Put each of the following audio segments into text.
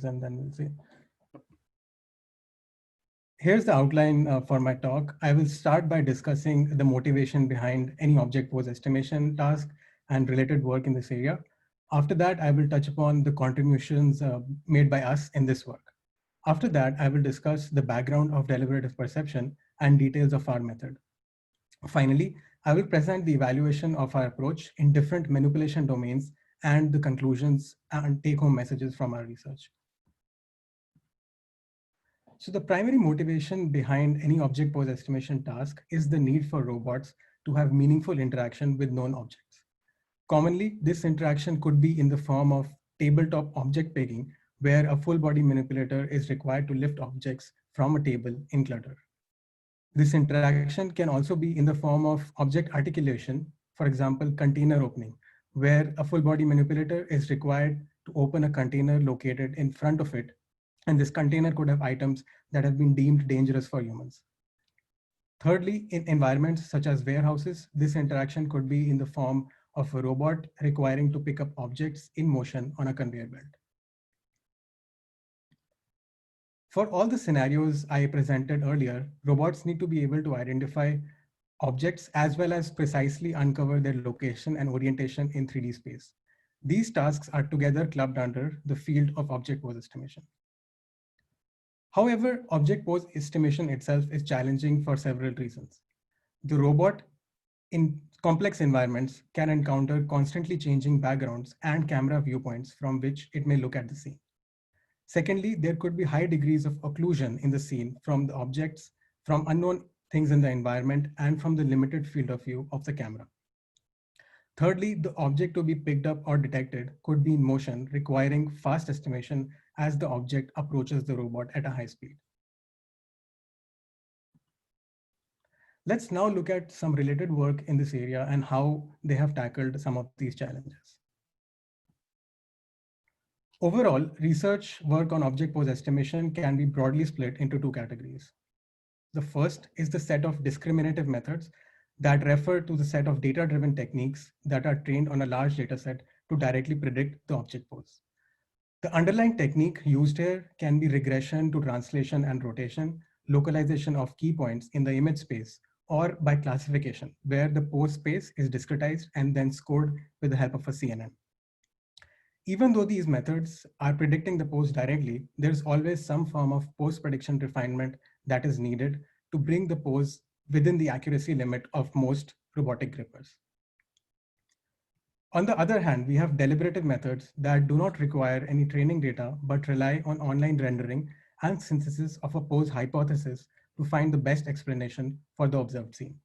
and then we'll see. Here's the outline for my talk. I will start by discussing the motivation behind any object pose estimation task and related work in this area. After that, I will touch upon the contributions made by us in this work. After that, I will discuss the background of deliberative perception and details of our method. Finally, I will present the evaluation of our approach in different manipulation domains and the conclusions and take-home messages from our research. So the primary motivation behind any object pose estimation task is the need for robots to have meaningful interaction with known objects. Commonly, this interaction could be in the form of tabletop object pegging, where a full body manipulator is required to lift objects from a table in Clutter. This interaction can also be in the form of object articulation, for example, container opening, where a full body manipulator is required to open a container located in front of it, and this container could have items that have been deemed dangerous for humans. Thirdly, in environments such as warehouses, this interaction could be in the form of a robot requiring to pick up objects in motion on a conveyor belt. For all the scenarios I presented earlier, robots need to be able to identify objects as well as precisely uncover their location and orientation in 3D space. These tasks are together clubbed under the field of object pose estimation. However, object pose estimation itself is challenging for several reasons. The robot in complex environments can encounter constantly changing backgrounds and camera viewpoints from which it may look at the scene. Secondly, there could be high degrees of occlusion in the scene from the objects, from unknown things in the environment, and from the limited field of view of the camera. Thirdly, the object to be picked up or detected could be in motion, requiring fast estimation as the object approaches the robot at a high speed. Let's now look at some related work in this area and how they have tackled some of these challenges. Overall, research work on object pose estimation can be broadly split into two categories. The first is the set of discriminative methods that refer to the set of data-driven techniques that are trained on a large data set to directly predict the object pose. The underlying technique used here can be regression to translation and rotation, localization of key points in the image space, or by classification, where the pose space is discretized and then scored with the help of a CNN. Even though these methods are predicting the pose directly, there's always some form of post-prediction refinement that is needed to bring the pose within the accuracy limit of most robotic grippers. On the other hand, we have deliberative methods that do not require any training data, but rely on online rendering and synthesis of a pose hypothesis to find the best explanation for the observed scene.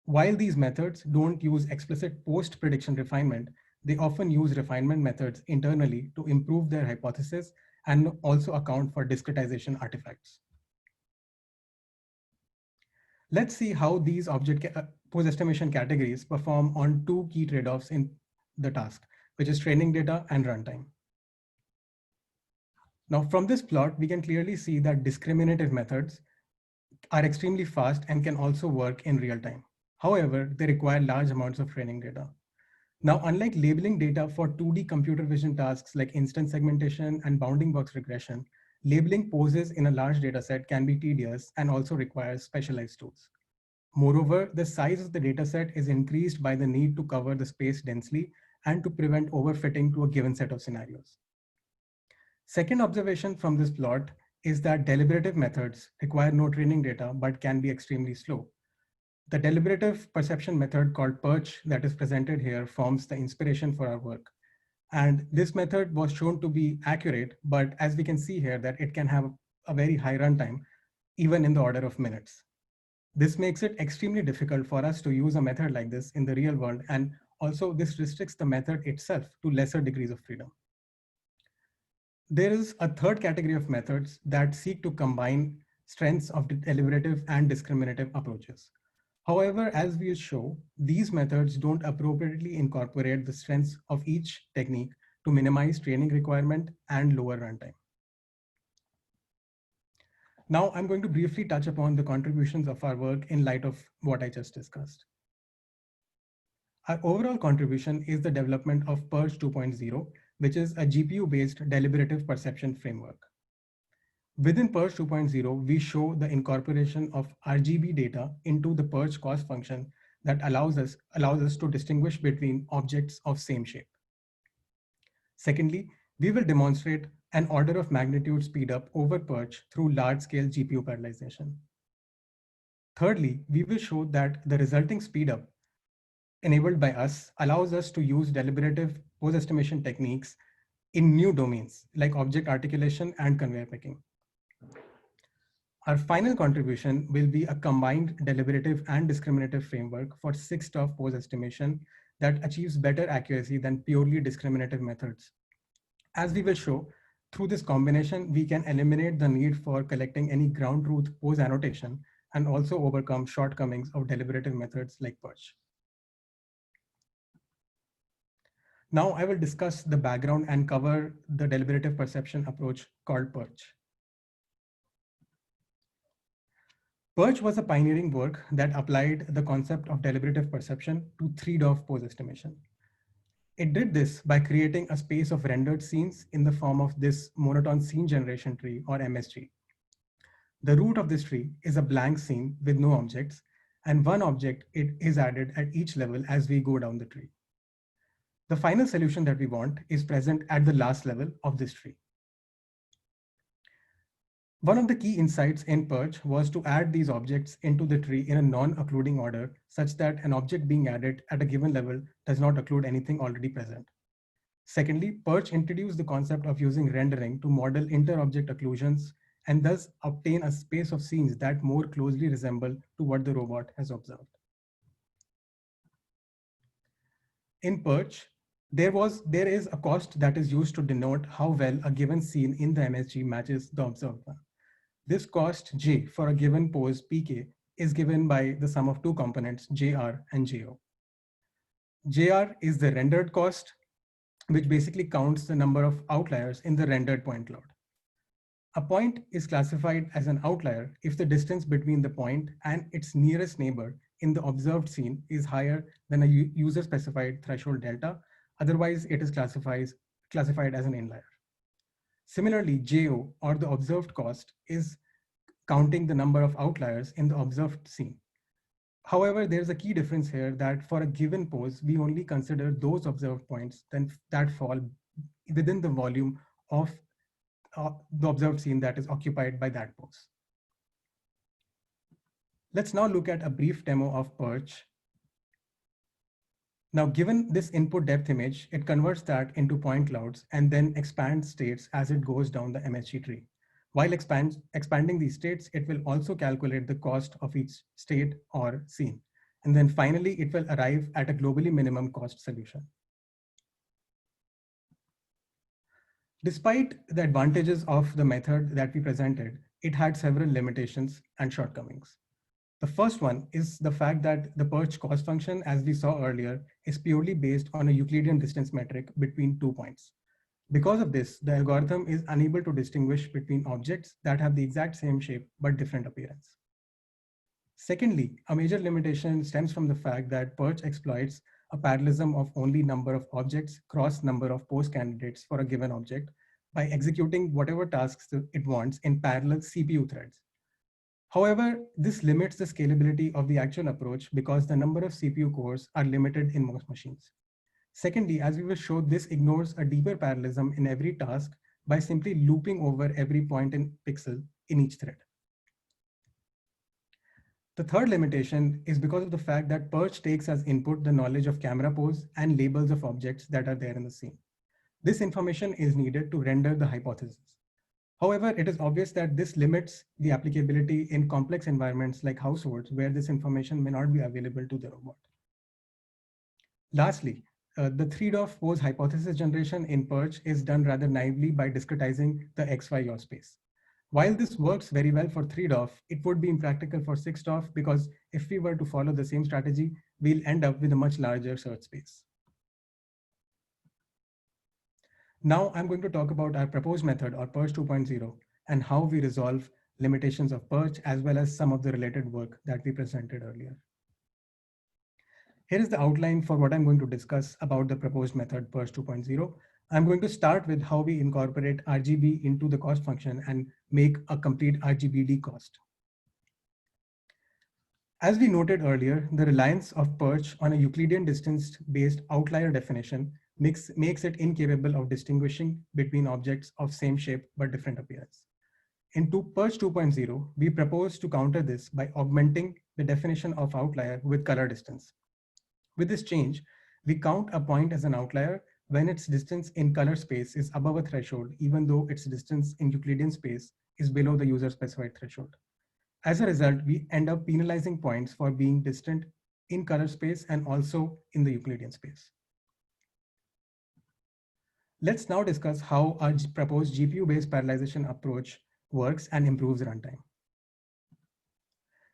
While these methods don't use explicit post-prediction refinement, they often use refinement methods internally to improve their hypothesis and also account for discretization artifacts. Let's see how these object pose estimation categories perform on two key trade-offs in the task, which is training data and runtime. Now, from this plot, we can clearly see that discriminative methods are extremely fast and can also work in real time. However, they require large amounts of training data. Now, unlike labeling data for 2D computer vision tasks like instance segmentation and bounding box regression, labeling poses in a large dataset can be tedious and also requires specialized tools. Moreover, the size of the dataset is increased by the need to cover the space densely and to prevent overfitting to a given set of scenarios. Second observation from this plot is that deliberative methods require no training data but can be extremely slow. The deliberative perception method called PERCH that is presented here forms the inspiration for our work. And this method was shown to be accurate, but as we can see here that it can have a very high runtime, even in the order of minutes. This makes it extremely difficult for us to use a method like this in the real world, and also this restricts the method itself to lesser degrees of freedom. There is a third category of methods that seek to combine strengths of the deliberative and discriminative approaches. However, as we'll show, these methods don't appropriately incorporate the strengths of each technique to minimize training requirement and lower runtime. Now, I'm going to briefly touch upon the contributions of our work in light of what I just discussed. Our overall contribution is the development of PERCH 2.0 which is a GPU-based deliberative perception framework. Within PERCH 2.0, we show the incorporation of RGB data into the PERCH cost function that allows us to distinguish between objects of same shape. Secondly, we will demonstrate an order of magnitude speedup over PERCH through large-scale GPU parallelization. Thirdly, we will show that the resulting speedup enabled by us allows us to use deliberative post-estimation techniques in new domains like object articulation and conveyor picking. Our final contribution will be a combined deliberative and discriminative framework for 6-TOF post-estimation that achieves better accuracy than purely discriminative methods. As we will show, through this combination, we can eliminate the need for collecting any ground truth post-annotation and also overcome shortcomings of deliberative methods like PERCH. Now I will discuss the background and cover the deliberative perception approach called PERCH. PERCH was a pioneering work that applied the concept of deliberative perception to 3-DOF post-estimation. It did this by creating a space of rendered scenes in the form of this monotone scene generation tree or MSG. The root of this tree is a blank scene with no objects, and one object is added at each level as we go down the tree. The final solution that we want is present at the last level of this tree. One of the key insights in PERCH was to add these objects into the tree in a non-occluding order such that an object being added at a given level does not occlude anything already present. Secondly, PERCH introduced the concept of using rendering to model inter-object occlusions and thus obtain a space of scenes that more closely resemble to what the robot has observed. In PERCH, there is a cost that is used to denote how well a given scene in the MSG matches the observed one. This cost J for a given pose PK is given by the sum of two components, JR and JO. JR is the rendered cost, which basically counts the number of outliers in the rendered point cloud. A point is classified as an outlier if the distance between the point and its nearest neighbor in the observed scene is higher than a user-specified threshold delta. Otherwise, it is classified as an inlier. Similarly, JO, or the observed cost, is counting the number of outliers in the observed scene. However, there's a key difference here that for a given pose, we only consider those observed points that fall within the volume of the observed scene that is occupied by that pose. Let's now look at a brief demo of PERCH. Now, given this input depth image, it converts that into point clouds and then expands states as it goes down the MSG tree. While expanding these states, it will also calculate the cost of each state or scene. And then finally, it will arrive at a globally minimum cost solution. Despite the advantages of the method that we presented, it had several limitations and shortcomings. The first one is the fact that the PERCH cost function, as we saw earlier, is purely based on a Euclidean distance metric between 2 points. Because of this, the algorithm is unable to distinguish between objects that have the exact same shape but different appearance. Secondly, a major limitation stems from the fact that PERCH exploits a parallelism of only number of objects cross number of pose candidates for a given object by executing whatever tasks it wants in parallel CPU threads. However, this limits the scalability of the actual approach because the number of CPU cores are limited in most machines. Secondly, as we will show, this ignores a deeper parallelism in every task by simply looping over every point in pixel in each thread. The third limitation is because of the fact that PERCH takes as input the knowledge of camera pose and labels of objects that are there in the scene. This information is needed to render the hypothesis. However, it is obvious that this limits the applicability in complex environments like households where this information may not be available to the robot. Lastly, the 3-DOF pose hypothesis generation in PERCH is done rather naively by discretizing the XY yaw space. While this works very well for 3-DOF, it would be impractical for 6-DOF because if we were to follow the same strategy, we'll end up with a much larger search space. Now I'm going to talk about our proposed method or PERCH 2.0 and how we resolve limitations of PERCH as well as some of the related work that we presented earlier. Here is the outline for what I'm going to discuss about the proposed method PERCH 2.0. I'm going to start with how we incorporate RGB into the cost function and make a complete RGBD cost. As we noted earlier, the reliance of PERCH on a Euclidean distance-based outlier definition makes it incapable of distinguishing between objects of same shape but different appearance. In PERCH 2.0, we propose to counter this by augmenting the definition of outlier with color distance. With this change, we count a point as an outlier when its distance in color space is above a threshold, even though its distance in Euclidean space is below the user-specified threshold. As a result, we end up penalizing points for being distant in color space and also in the Euclidean space. Let's now discuss how our proposed GPU-based parallelization approach works and improves runtime.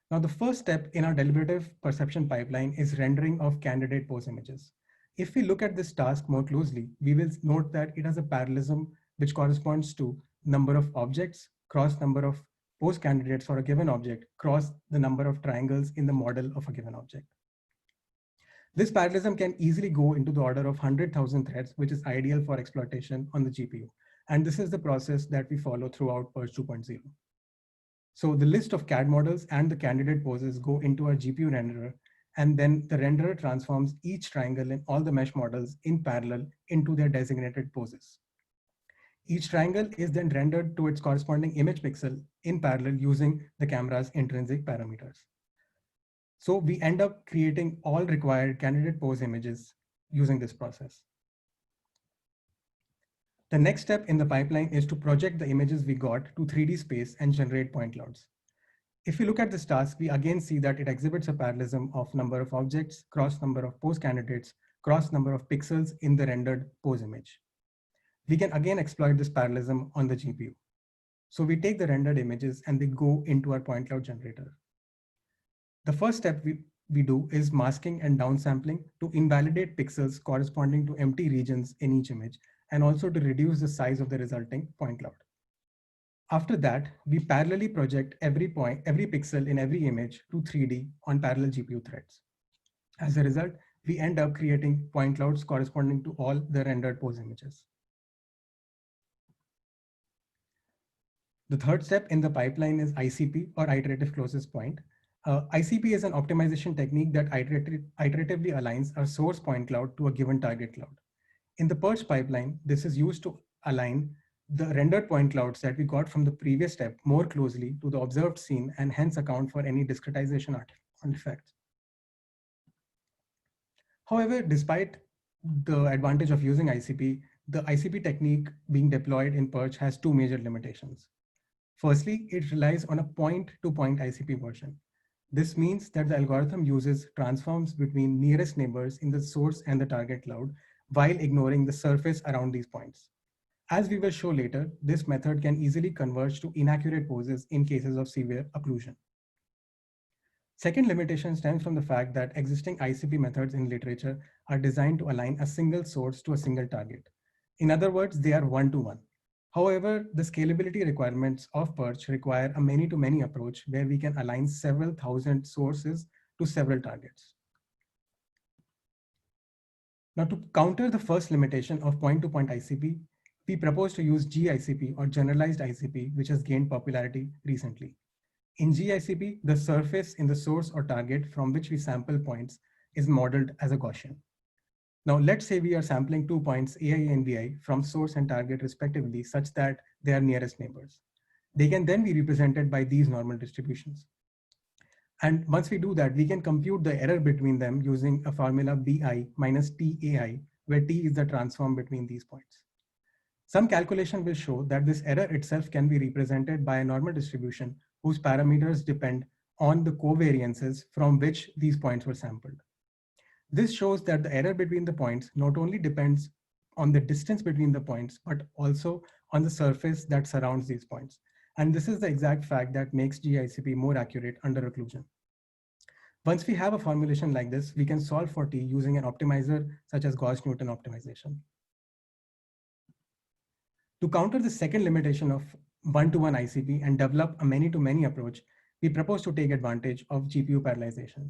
Now, the first step in our deliberative perception pipeline is rendering of candidate pose images. If we look at this task more closely, we will note that it has a parallelism which corresponds to number of objects cross number of pose candidates for a given object cross the number of triangles in the model of a given object. This parallelism can easily go into the order of 100,000 threads, which is ideal for exploitation on the GPU. And this is the process that we follow throughout PERCH 2.0. So the list of CAD models and the candidate poses go into our GPU renderer, and then the renderer transforms each triangle in all the mesh models in parallel into their designated poses. Each triangle is then rendered to its corresponding image pixel in parallel using the camera's intrinsic parameters. So we end up creating all required candidate pose images using this process. The next step in the pipeline is to project the images we got to 3D space and generate point clouds. If we look at this task, we again see that it exhibits a parallelism of number of objects, cross number of pose candidates, cross number of pixels in the rendered pose image. We can again exploit this parallelism on the GPU. So we take the rendered images and they go into our point cloud generator. The first step we do is masking and downsampling to invalidate pixels corresponding to empty regions in each image, and also to reduce the size of the resulting point cloud. After that, we parallelly project every pixel in every image to 3D on parallel GPU threads. As a result, we end up creating point clouds corresponding to all the rendered pose images. The third step in the pipeline is ICP, or iterative closest point. ICP is an optimization technique that iteratively aligns our source point cloud to a given target cloud. In the PERCH pipeline, this is used to align the rendered point clouds that we got from the previous step more closely to the observed scene, and hence account for any discretization artifacts. However, despite the advantage of using ICP, the ICP technique being deployed in PERCH has two major limitations. Firstly, it relies on a point-to-point ICP version. This means that the algorithm uses transforms between nearest neighbors in the source and the target cloud, while ignoring the surface around these points. As we will show later, this method can easily converge to inaccurate poses in cases of severe occlusion. Second limitation stems from the fact that existing ICP methods in literature are designed to align a single source to a single target. In other words, they are one-to-one. However, the scalability requirements of PERCH require a many-to-many approach where we can align several thousand sources to several targets. Now, to counter the first limitation of point-to-point ICP, we propose to use GICP, or generalized ICP, which has gained popularity recently. In GICP, the surface in the source or target from which we sample points is modeled as a Gaussian. Now, let's say we are sampling 2 points, AI and VI, from source and target respectively, such that they are nearest neighbors. They can then be represented by these normal distributions. And once we do that, we can compute the error between them using a formula BI minus TAI, where T is the transform between these points. Some calculation will show that this error itself can be represented by a normal distribution whose parameters depend on the covariances from which these points were sampled. This shows that the error between the points not only depends on the distance between the points, but also on the surface that surrounds these points. And this is the exact fact that makes GICP more accurate under occlusion. Once we have a formulation like this, we can solve for T using an optimizer such as Gauss-Newton optimization. To counter the second limitation of one-to-one ICP and develop a many-to-many approach, we propose to take advantage of GPU parallelization.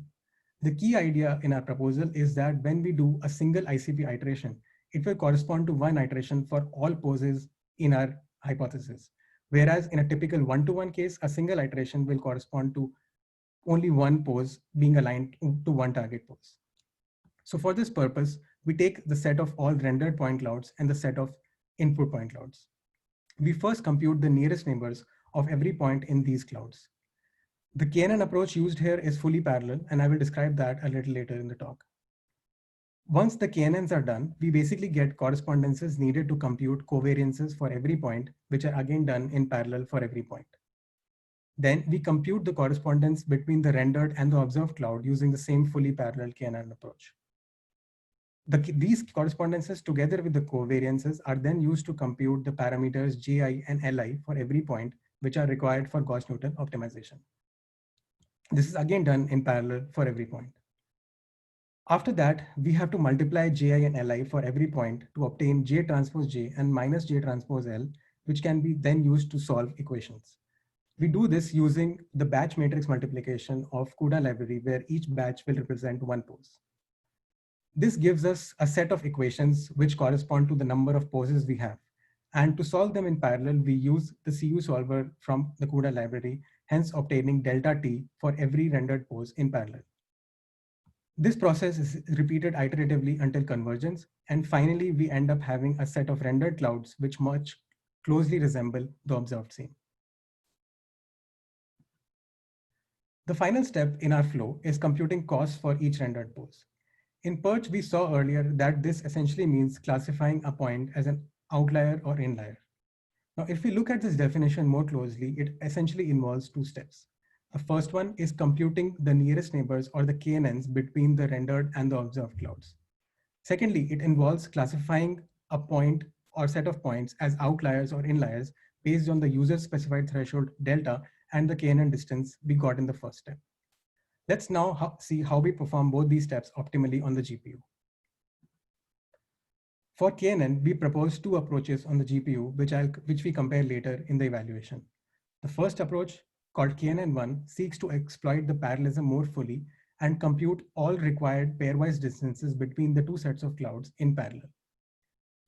The key idea in our proposal is that when we do a single ICP iteration, it will correspond to one iteration for all poses in our hypothesis. Whereas in a typical one-to-one case, a single iteration will correspond to only one pose being aligned to one target pose. So for this purpose, we take the set of all rendered point clouds and the set of input point clouds. We first compute the nearest neighbors of every point in these clouds. The KNN approach used here is fully parallel, and I will describe that a little later in the talk. Once the KNNs are done, we basically get correspondences needed to compute covariances for every point, which are again done in parallel for every point. Then we compute the correspondence between the rendered and the observed cloud using the same fully parallel KNN approach. These correspondences together with the covariances are then used to compute the parameters Ji and Li for every point, which are required for Gauss-Newton optimization. This is again done in parallel for every point. After that, we have to multiply Ji and Li for every point to obtain J transpose J and minus J transpose L, which can be then used to solve equations. We do this using the batch matrix multiplication of CUDA library, where each batch will represent one pose. This gives us a set of equations which correspond to the number of poses we have. And to solve them in parallel, we use the CU solver from the CUDA library, hence obtaining delta T for every rendered pose in parallel. This process is repeated iteratively until convergence, and finally we end up having a set of rendered clouds which much closely resemble the observed scene. The final step in our flow is computing costs for each rendered pose. In PERCH, we saw earlier that this essentially means classifying a point as an outlier or inlier. Now, if we look at this definition more closely, it essentially involves two steps. The first one is computing the nearest neighbors, or the KNNs, between the rendered and the observed clouds. Secondly, it involves classifying a point or set of points as outliers or inliers based on the user-specified threshold delta and the KNN distance we got in the first step. Let's now see how we perform both these steps optimally on the GPU. For KNN, we propose two approaches on the GPU, which we compare later in the evaluation. The first approach, called KNN1, seeks to exploit the parallelism more fully and compute all required pairwise distances between the two sets of clouds in parallel.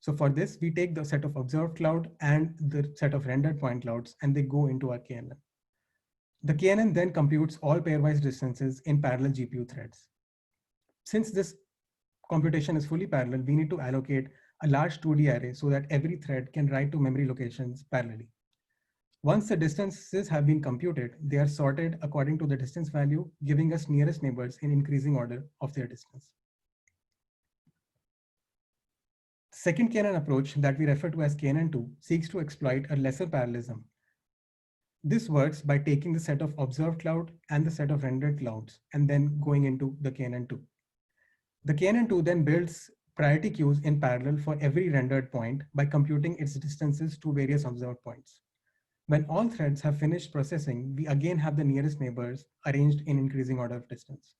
So for this, we take the set of observed cloud and the set of rendered point clouds, and they go into our KNN. The KNN then computes all pairwise distances in parallel GPU threads. Since this computation is fully parallel, we need to allocate a large 2D array so that every thread can write to memory locations parallelly. Once the distances have been computed, they are sorted according to the distance value, giving us nearest neighbors in increasing order of their distance. The second KNN approach, that we refer to as KNN2, seeks to exploit a lesser parallelism. This works by taking the set of observed cloud and the set of rendered clouds and then going into the KNN2. The KNN2 then builds priority queues in parallel for every rendered point by computing its distances to various observed points. When all threads have finished processing, we again have the nearest neighbors arranged in increasing order of distance.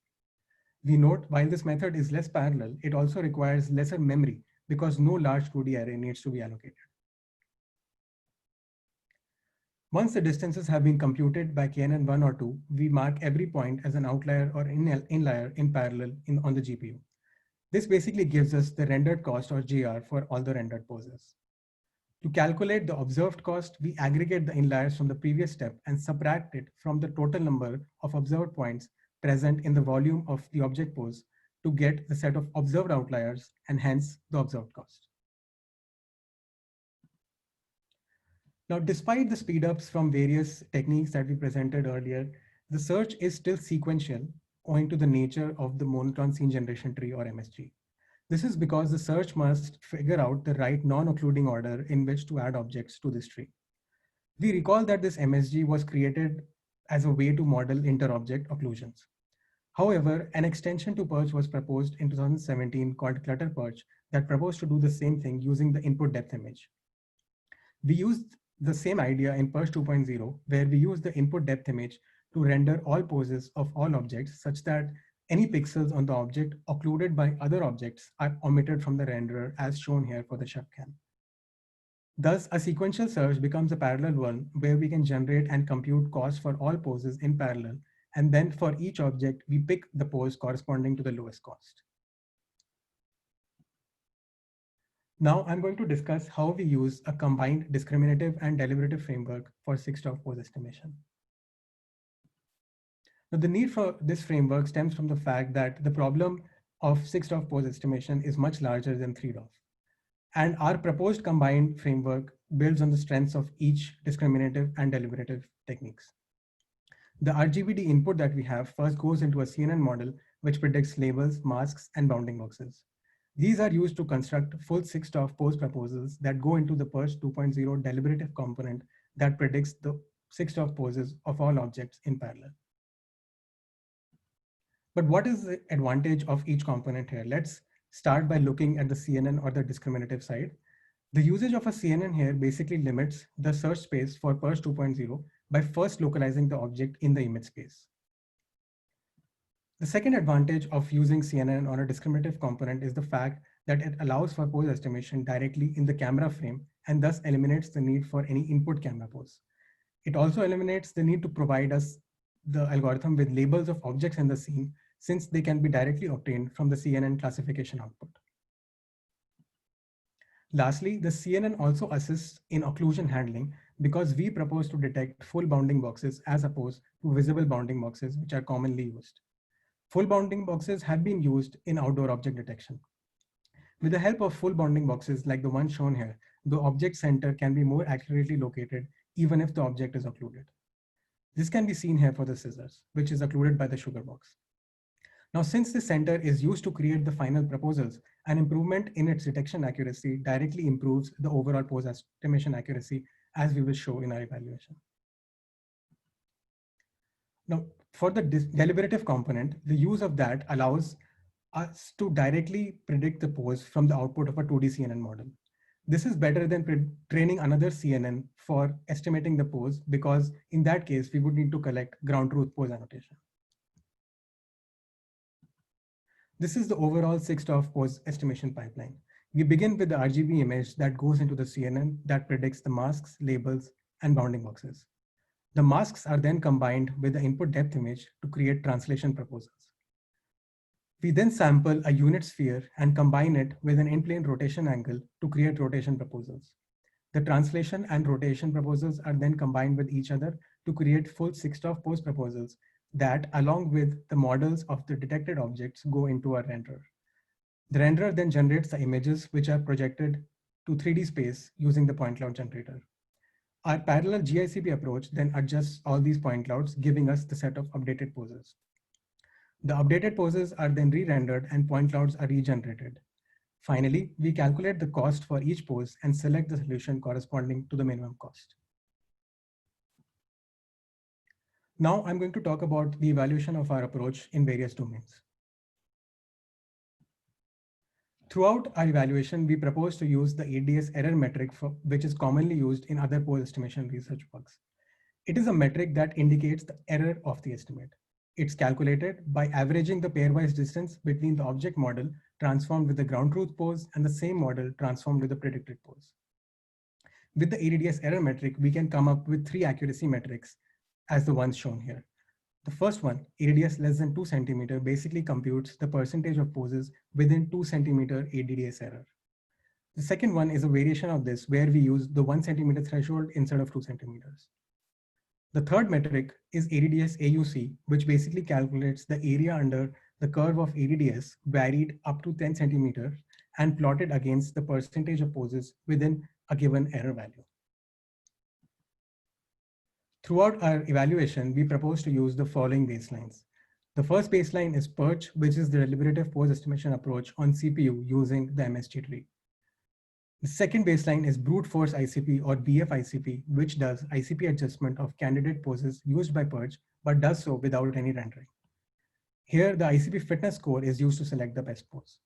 We note, while this method is less parallel, it also requires lesser memory because no large 2D array needs to be allocated. Once the distances have been computed by KNN1 or 2, we mark every point as an outlier or inlier in parallel on the GPU. This basically gives us the rendered cost, or GR, for all the rendered poses. To calculate the observed cost, we aggregate the inliers from the previous step and subtract it from the total number of observed points present in the volume of the object pose to get the set of observed outliers and hence the observed cost. Now, despite the speedups from various techniques that we presented earlier, the search is still sequential owing to the nature of the monotone scene generation tree, or MSG. This is because the search must figure out the right non-occluding order in which to add objects to this tree. We recall that this MSG was created as a way to model inter-object occlusions. However, an extension to PERCH was proposed in 2017 called Clutter PERCH that proposed to do the same thing using the input depth image. We used the same idea in PERCH 2.0, where we use the input depth image to render all poses of all objects such that any pixels on the object occluded by other objects are omitted from the renderer, as shown here for the ShubCam. Thus, a sequential search becomes a parallel one where we can generate and compute costs for all poses in parallel, and then for each object, we pick the pose corresponding to the lowest cost. Now I'm going to discuss how we use a combined discriminative and deliberative framework for 6-stop pose estimation. Now, the need for this framework stems from the fact that the problem of 6-stop pose estimation is much larger than 3-DOF. And our proposed combined framework builds on the strengths of each discriminative and deliberative techniques. The RGBD input that we have first goes into a CNN model, which predicts labels, masks, and bounding boxes. These are used to construct full 6-stop pose proposals that go into the PERCH 2.0 deliberative component that predicts the 6-stop poses of all objects in parallel. But what is the advantage of each component here? Let's start by looking at the CNN or the discriminative side. The usage of a CNN here basically limits the search space for PERCH 2.0 by first localizing the object in the image space. The second advantage of using CNN on a discriminative component is the fact that it allows for pose estimation directly in the camera frame and thus eliminates the need for any input camera pose. It also eliminates the need to provide us the algorithm with labels of objects in the scene, since they can be directly obtained from the CNN classification output. Lastly, the CNN also assists in occlusion handling because we propose to detect full bounding boxes as opposed to visible bounding boxes, which are commonly used. Full bounding boxes have been used in outdoor object detection. With the help of full bounding boxes like the one shown here, the object center can be more accurately located even if the object is occluded. This can be seen here for the scissors, which is occluded by the sugar box. Now, since the center is used to create the final proposals, an improvement in its detection accuracy directly improves the overall pose estimation accuracy, as we will show in our evaluation. Now, for the deliberative component, the use of that allows us to directly predict the pose from the output of a 2D CNN model. This is better than training another CNN for estimating the pose, because in that case, we would need to collect ground truth pose annotation. This is the overall 6-stop pose estimation pipeline. We begin with the RGB image that goes into the CNN that predicts the masks, labels, and bounding boxes. The masks are then combined with the input depth image to create translation proposals. We then sample a unit sphere and combine it with an in-plane rotation angle to create rotation proposals. The translation and rotation proposals are then combined with each other to create full 6-stop pose proposals that, along with the models of the detected objects, go into a renderer. The renderer then generates the images which are projected to 3D space using the point cloud generator. Our parallel GICP approach then adjusts all these point clouds, giving us the set of updated poses. The updated poses are then re-rendered and point clouds are regenerated. Finally, we calculate the cost for each pose and select the solution corresponding to the minimum cost. Now I'm going to talk about the evaluation of our approach in various domains. Throughout our evaluation, we propose to use the ADS error metric, which is commonly used in other pose estimation research works. It is a metric that indicates the error of the estimate. It's calculated by averaging the pairwise distance between the object model transformed with the ground truth pose and the same model transformed with the predicted pose. With the ADS error metric, we can come up with 3 accuracy metrics as the ones shown here. The first one, ADS less than 2 centimeter, basically computes the percentage of poses within 2 centimeter ADS error. The second one is a variation of this where we use the 1 centimeter threshold instead of 2 centimeters. The third metric is ADS AUC, which basically calculates the area under the curve of ADS varied up to 10 centimeters and plotted against the percentage of poses within a given error value. Throughout our evaluation, we propose to use the following baselines. The first baseline is PERCH, which is the deliberative pose estimation approach on CPU using the MSG tree. The second baseline is brute force ICP or BF ICP, which does ICP adjustment of candidate poses used by PERCH, but does so without any rendering. Here, the ICP fitness score is used to select the best pose.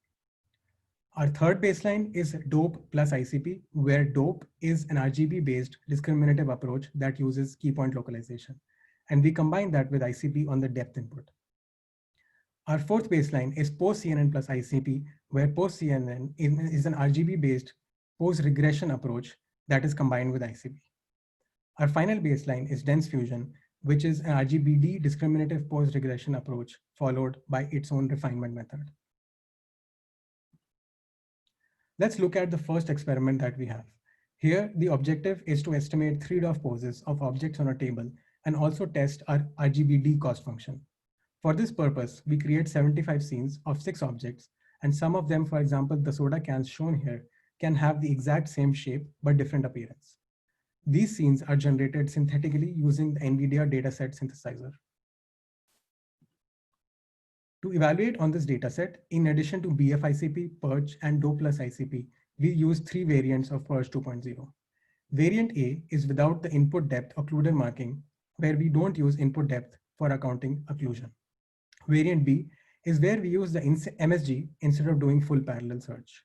Our third baseline is DOPE plus ICP, where DOPE is an RGB-based discriminative approach that uses key point localization. And we combine that with ICP on the depth input. Our fourth baseline is post-CNN plus ICP, where post-CNN is an RGB-based pose regression approach that is combined with ICP. Our final baseline is dense fusion, which is an RGBD discriminative pose regression approach followed by its own refinement method. Let's look at the first experiment that we have. Here, the objective is to estimate 3DOF poses of objects on a table and also test our RGBD cost function. For this purpose, we create 75 scenes of 6 objects, and some of them, for example, the soda cans shown here, can have the exact same shape but different appearance. These scenes are generated synthetically using the NVIDIA dataset synthesizer. To evaluate on this dataset, in addition to BFICP, PERCH, and DO plus ICP, we use 3 variants of PERCH 2.0. Variant A is without the input depth occluder marking, where we don't use input depth for accounting occlusion. Variant B is where we use the MSG instead of doing full parallel search.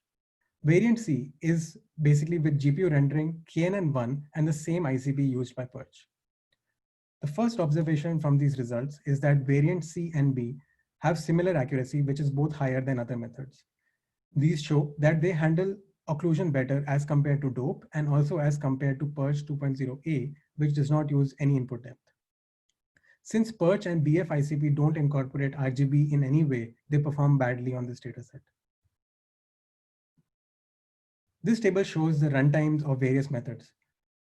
Variant C is basically with GPU rendering, KNN1, and the same ICP used by PERCH. The first observation from these results is that variant C and B have similar accuracy, which is both higher than other methods. These show that they handle occlusion better as compared to DOPE and also as compared to PERCH 2.0a, which does not use any input depth. Since PERCH and BFICP don't incorporate RGB in any way, they perform badly on this dataset. This table shows the runtimes of various methods.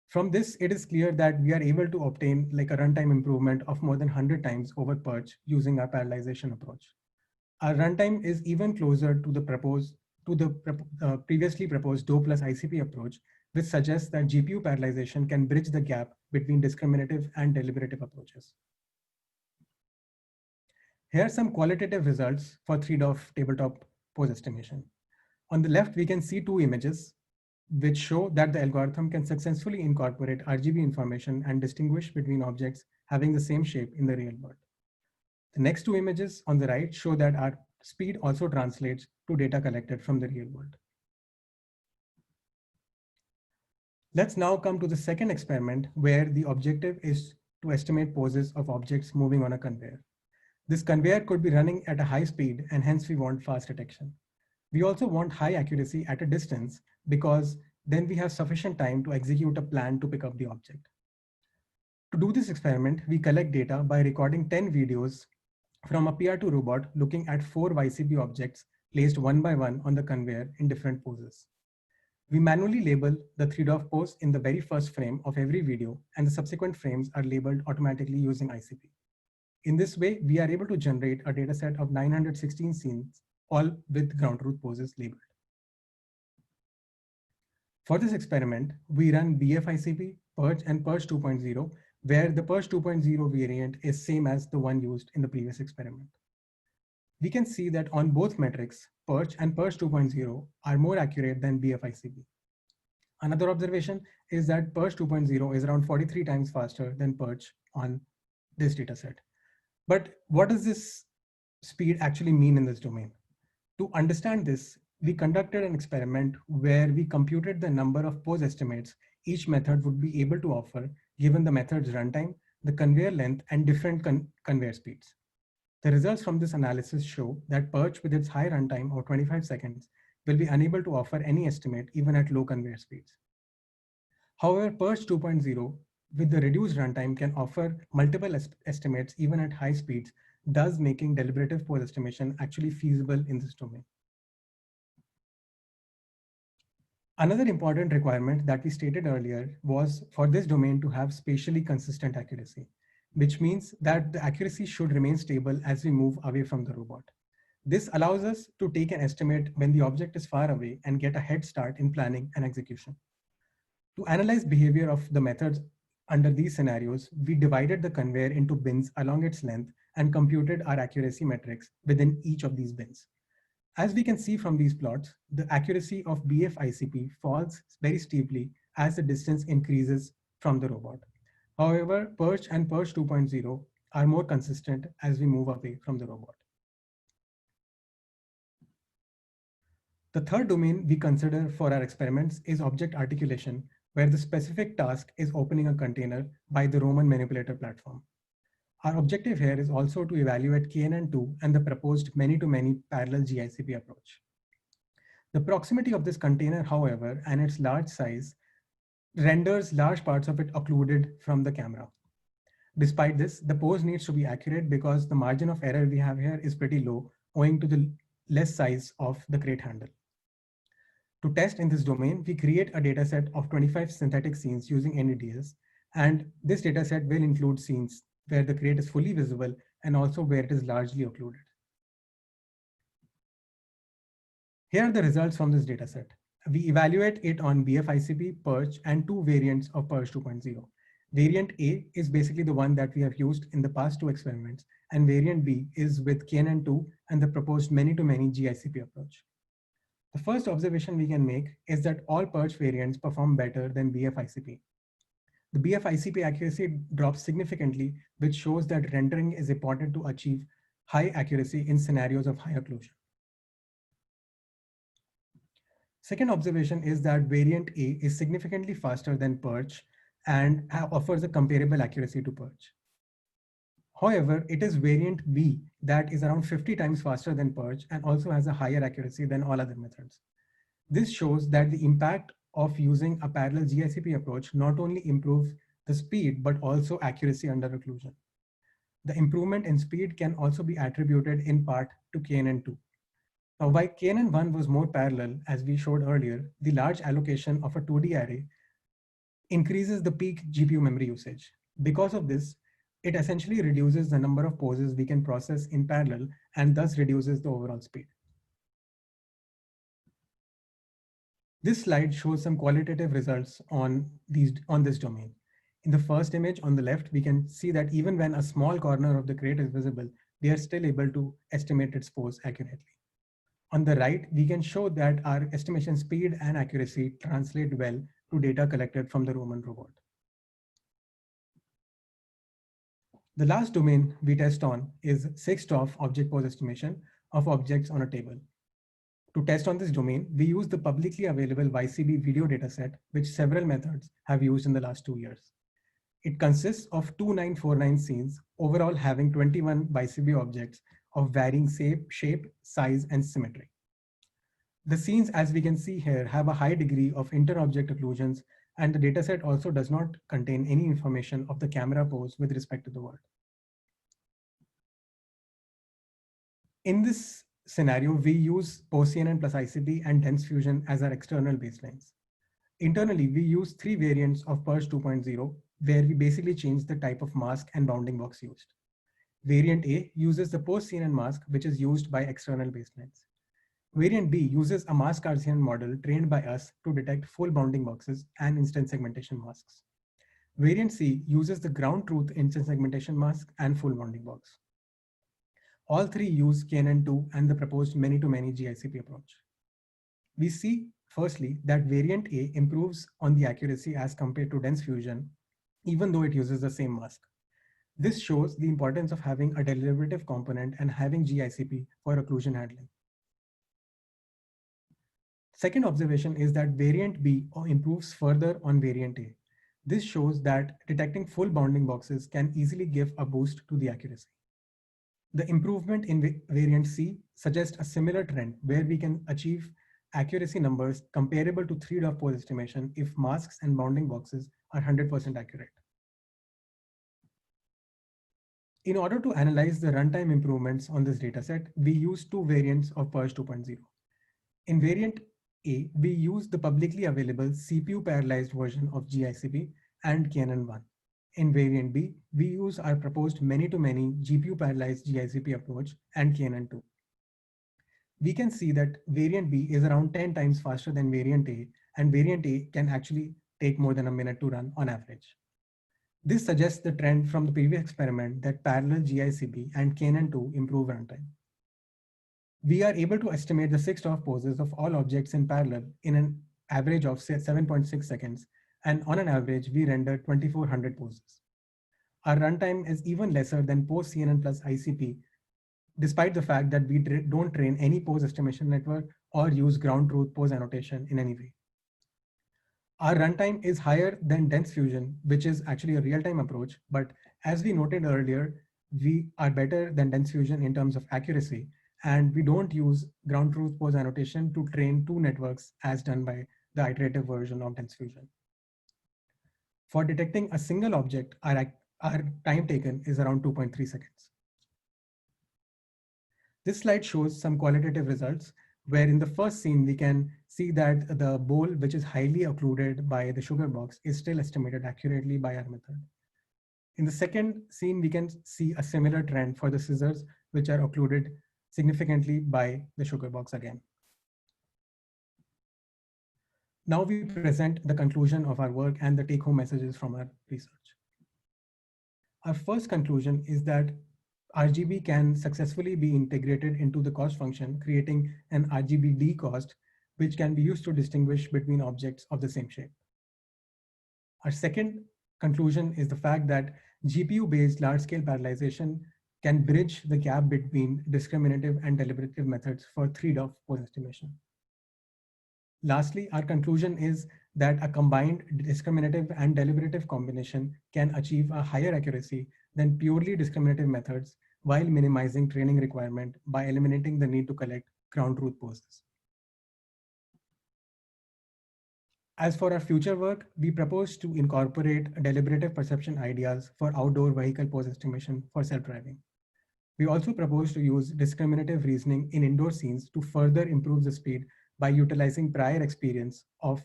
From this, it is clear that we are able to obtain like a runtime improvement of more than 100 times over PERCH using our parallelization approach. Our runtime is even closer to the previously proposed DO plus ICP approach, which suggests that GPU parallelization can bridge the gap between discriminative and deliberative approaches. Here are some qualitative results for 3DOF tabletop pose estimation. On the left, we can see 2 images which show that the algorithm can successfully incorporate RGB information and distinguish between objects having the same shape in the real world. The next 2 images on the right show that our speed also translates to data collected from the real world. Let's now come to the second experiment where the objective is to estimate poses of objects moving on a conveyor. This conveyor could be running at a high speed and hence we want fast detection. We also want high accuracy at a distance because then we have sufficient time to execute a plan to pick up the object. To do this experiment, we collect data by recording 10 videos from a PR2 robot looking at 4 YCP objects placed one by one on the conveyor in different poses. We manually label the 3DOF pose in the very first frame of every video, and the subsequent frames are labeled automatically using ICP. In this way, we are able to generate a dataset of 916 scenes, all with ground truth poses labeled. For this experiment, we run BFICP, PERCH, and PERCH 2.0, where the PERCH 2.0 variant is same as the one used in the previous experiment. We can see that on both metrics, PERCH and PERCH 2.0 are more accurate than BFICP. Another observation is that PERCH 2.0 is around 43 times faster than PERCH on this dataset. But what does this speed actually mean in this domain? To understand this, we conducted an experiment where we computed the number of pose estimates each method would be able to offer given the method's runtime, the conveyor length, and different conveyor speeds. The results from this analysis show that PERCH with its high runtime of 25 seconds will be unable to offer any estimate even at low conveyor speeds. However, PERCH 2.0 with the reduced runtime can offer multiple estimates even at high speeds, thus making deliberative pose estimation actually feasible in this domain. Another important requirement that we stated earlier was for this domain to have spatially consistent accuracy, which means that the accuracy should remain stable as we move away from the robot. This allows us to take an estimate when the object is far away and get a head start in planning and execution. To analyze behavior of the methods under these scenarios, we divided the conveyor into bins along its length and computed our accuracy metrics within each of these bins. As we can see from these plots, the accuracy of BFICP falls very steeply as the distance increases from the robot. However, PERCH and PERCH 2.0 are more consistent as we move away from the robot. The third domain we consider for our experiments is object articulation, where the specific task is opening a container by the Roman manipulator platform. Our objective here is also to evaluate KNN2 and the proposed many-to-many parallel GICP approach. The proximity of this container, however, and its large size renders large parts of it occluded from the camera. Despite this, the pose needs to be accurate because the margin of error we have here is pretty low owing to the less size of the crate handle. To test in this domain, we create a dataset of 25 synthetic scenes using NEDS, and this dataset will include scenes where the crate is fully visible and also where it is largely occluded. Here are the results from this dataset. We evaluate it on BFICP, PERCH, and two variants of PERCH 2.0. Variant A is basically the one that we have used in the past two experiments, and variant B is with KNN2 and the proposed many-to-many GICP approach. The first observation we can make is that all PERCH variants perform better than BFICP. The BFICP accuracy drops significantly, which shows that rendering is important to achieve high accuracy in scenarios of high occlusion. Second observation is that variant A is significantly faster than PERCH and offers a comparable accuracy to PERCH. However, it is variant B that is around 50 times faster than PERCH and also has a higher accuracy than all other methods. This shows that the impact of using a parallel GICP approach not only improves the speed, but also accuracy under occlusion. The improvement in speed can also be attributed in part to KNN2. Now, while KNN1 was more parallel, as we showed earlier, the large allocation of a 2D array increases the peak GPU memory usage. Because of this, it essentially reduces the number of poses we can process in parallel and thus reduces the overall speed. This slide shows some qualitative results on this domain. In the first image on the left, we can see that even when a small corner of the crate is visible, we are still able to estimate its pose accurately. On the right, we can show that our estimation speed and accuracy translate well to data collected from the Roman robot. The last domain we test on is 6ToF object pose estimation of objects on a table. To test on this domain, we use the publicly available YCB video dataset, which several methods have used in the last 2 years. It consists of 2949 scenes, overall having 21 YCB objects of varying shape, size, and symmetry. The scenes, as we can see here, have a high degree of inter-object occlusions, and the dataset also does not contain any information of the camera pose with respect to the world. In this scenario, we use PostCNN plus ICP and dense fusion as our external baselines. Internally, we use 3 variants of PERCH 2.0, where we basically change the type of mask and bounding box used. Variant A uses the PostCNN mask, which is used by external baselines. Variant B uses a mask RCN model trained by us to detect full bounding boxes and instance segmentation masks. Variant C uses the ground truth instance segmentation mask and full bounding box. All 3 use KNN2 and the proposed many-to-many GICP approach. We see, firstly, that variant A improves on the accuracy as compared to dense fusion, even though it uses the same mask. This shows the importance of having a deliberative component and having GICP for occlusion handling. Second observation is that variant B improves further on variant A. This shows that detecting full bounding boxes can easily give a boost to the accuracy. The improvement in variant C suggests a similar trend where we can achieve accuracy numbers comparable to 3-DoF pose estimation if masks and bounding boxes are 100% accurate. In order to analyze the runtime improvements on this dataset, we use 2 variants of PERCH 2.0. In variant A, we use the publicly available CPU parallelized version of GICP and KNN1. In variant B, we use our proposed many-to-many GPU parallelized GICP approach and KNN2. We can see that variant B is around 10 times faster than variant A, and variant A can actually take more than a minute to run on average. This suggests the trend from the previous experiment that parallel GICP and KNN2 improve runtime. We are able to estimate the 6-DoF poses of all objects in parallel in an average of 7.6 seconds, and on an average, we render 2400 poses. Our runtime is even lesser than PostCNN plus ICP, despite the fact that we don't train any pose estimation network or use ground truth pose annotation in any way. Our runtime is higher than dense fusion, which is actually a real-time approach, but as we noted earlier, we are better than dense fusion in terms of accuracy, and we don't use ground truth pose annotation to train 2 networks as done by the iterative version of dense fusion. For detecting a single object, our time taken is around 2.3 seconds. This slide shows some qualitative results. where in the first scene, we can see that the bowl, which is highly occluded by the sugar box, is still estimated accurately by our method. In the second scene, we can see a similar trend for the scissors, which are occluded significantly by the sugar box again. Now we present the conclusion of our work and the take-home messages from our research. Our first conclusion is that RGB can successfully be integrated into the cost function, creating an RGBD cost, which can be used to distinguish between objects of the same shape. Our second conclusion is the fact that GPU-based large-scale parallelization can bridge the gap between discriminative and deliberative methods for 3DOF pose estimation. Lastly, our conclusion is that a combined discriminative and deliberative combination can achieve a higher accuracy than purely discriminative methods while minimizing training requirement by eliminating the need to collect ground truth poses. As for our future work, we propose to incorporate deliberative perception ideas for outdoor vehicle pose estimation for self-driving. We also propose to use discriminative reasoning in indoor scenes to further improve the speed by utilizing prior experience of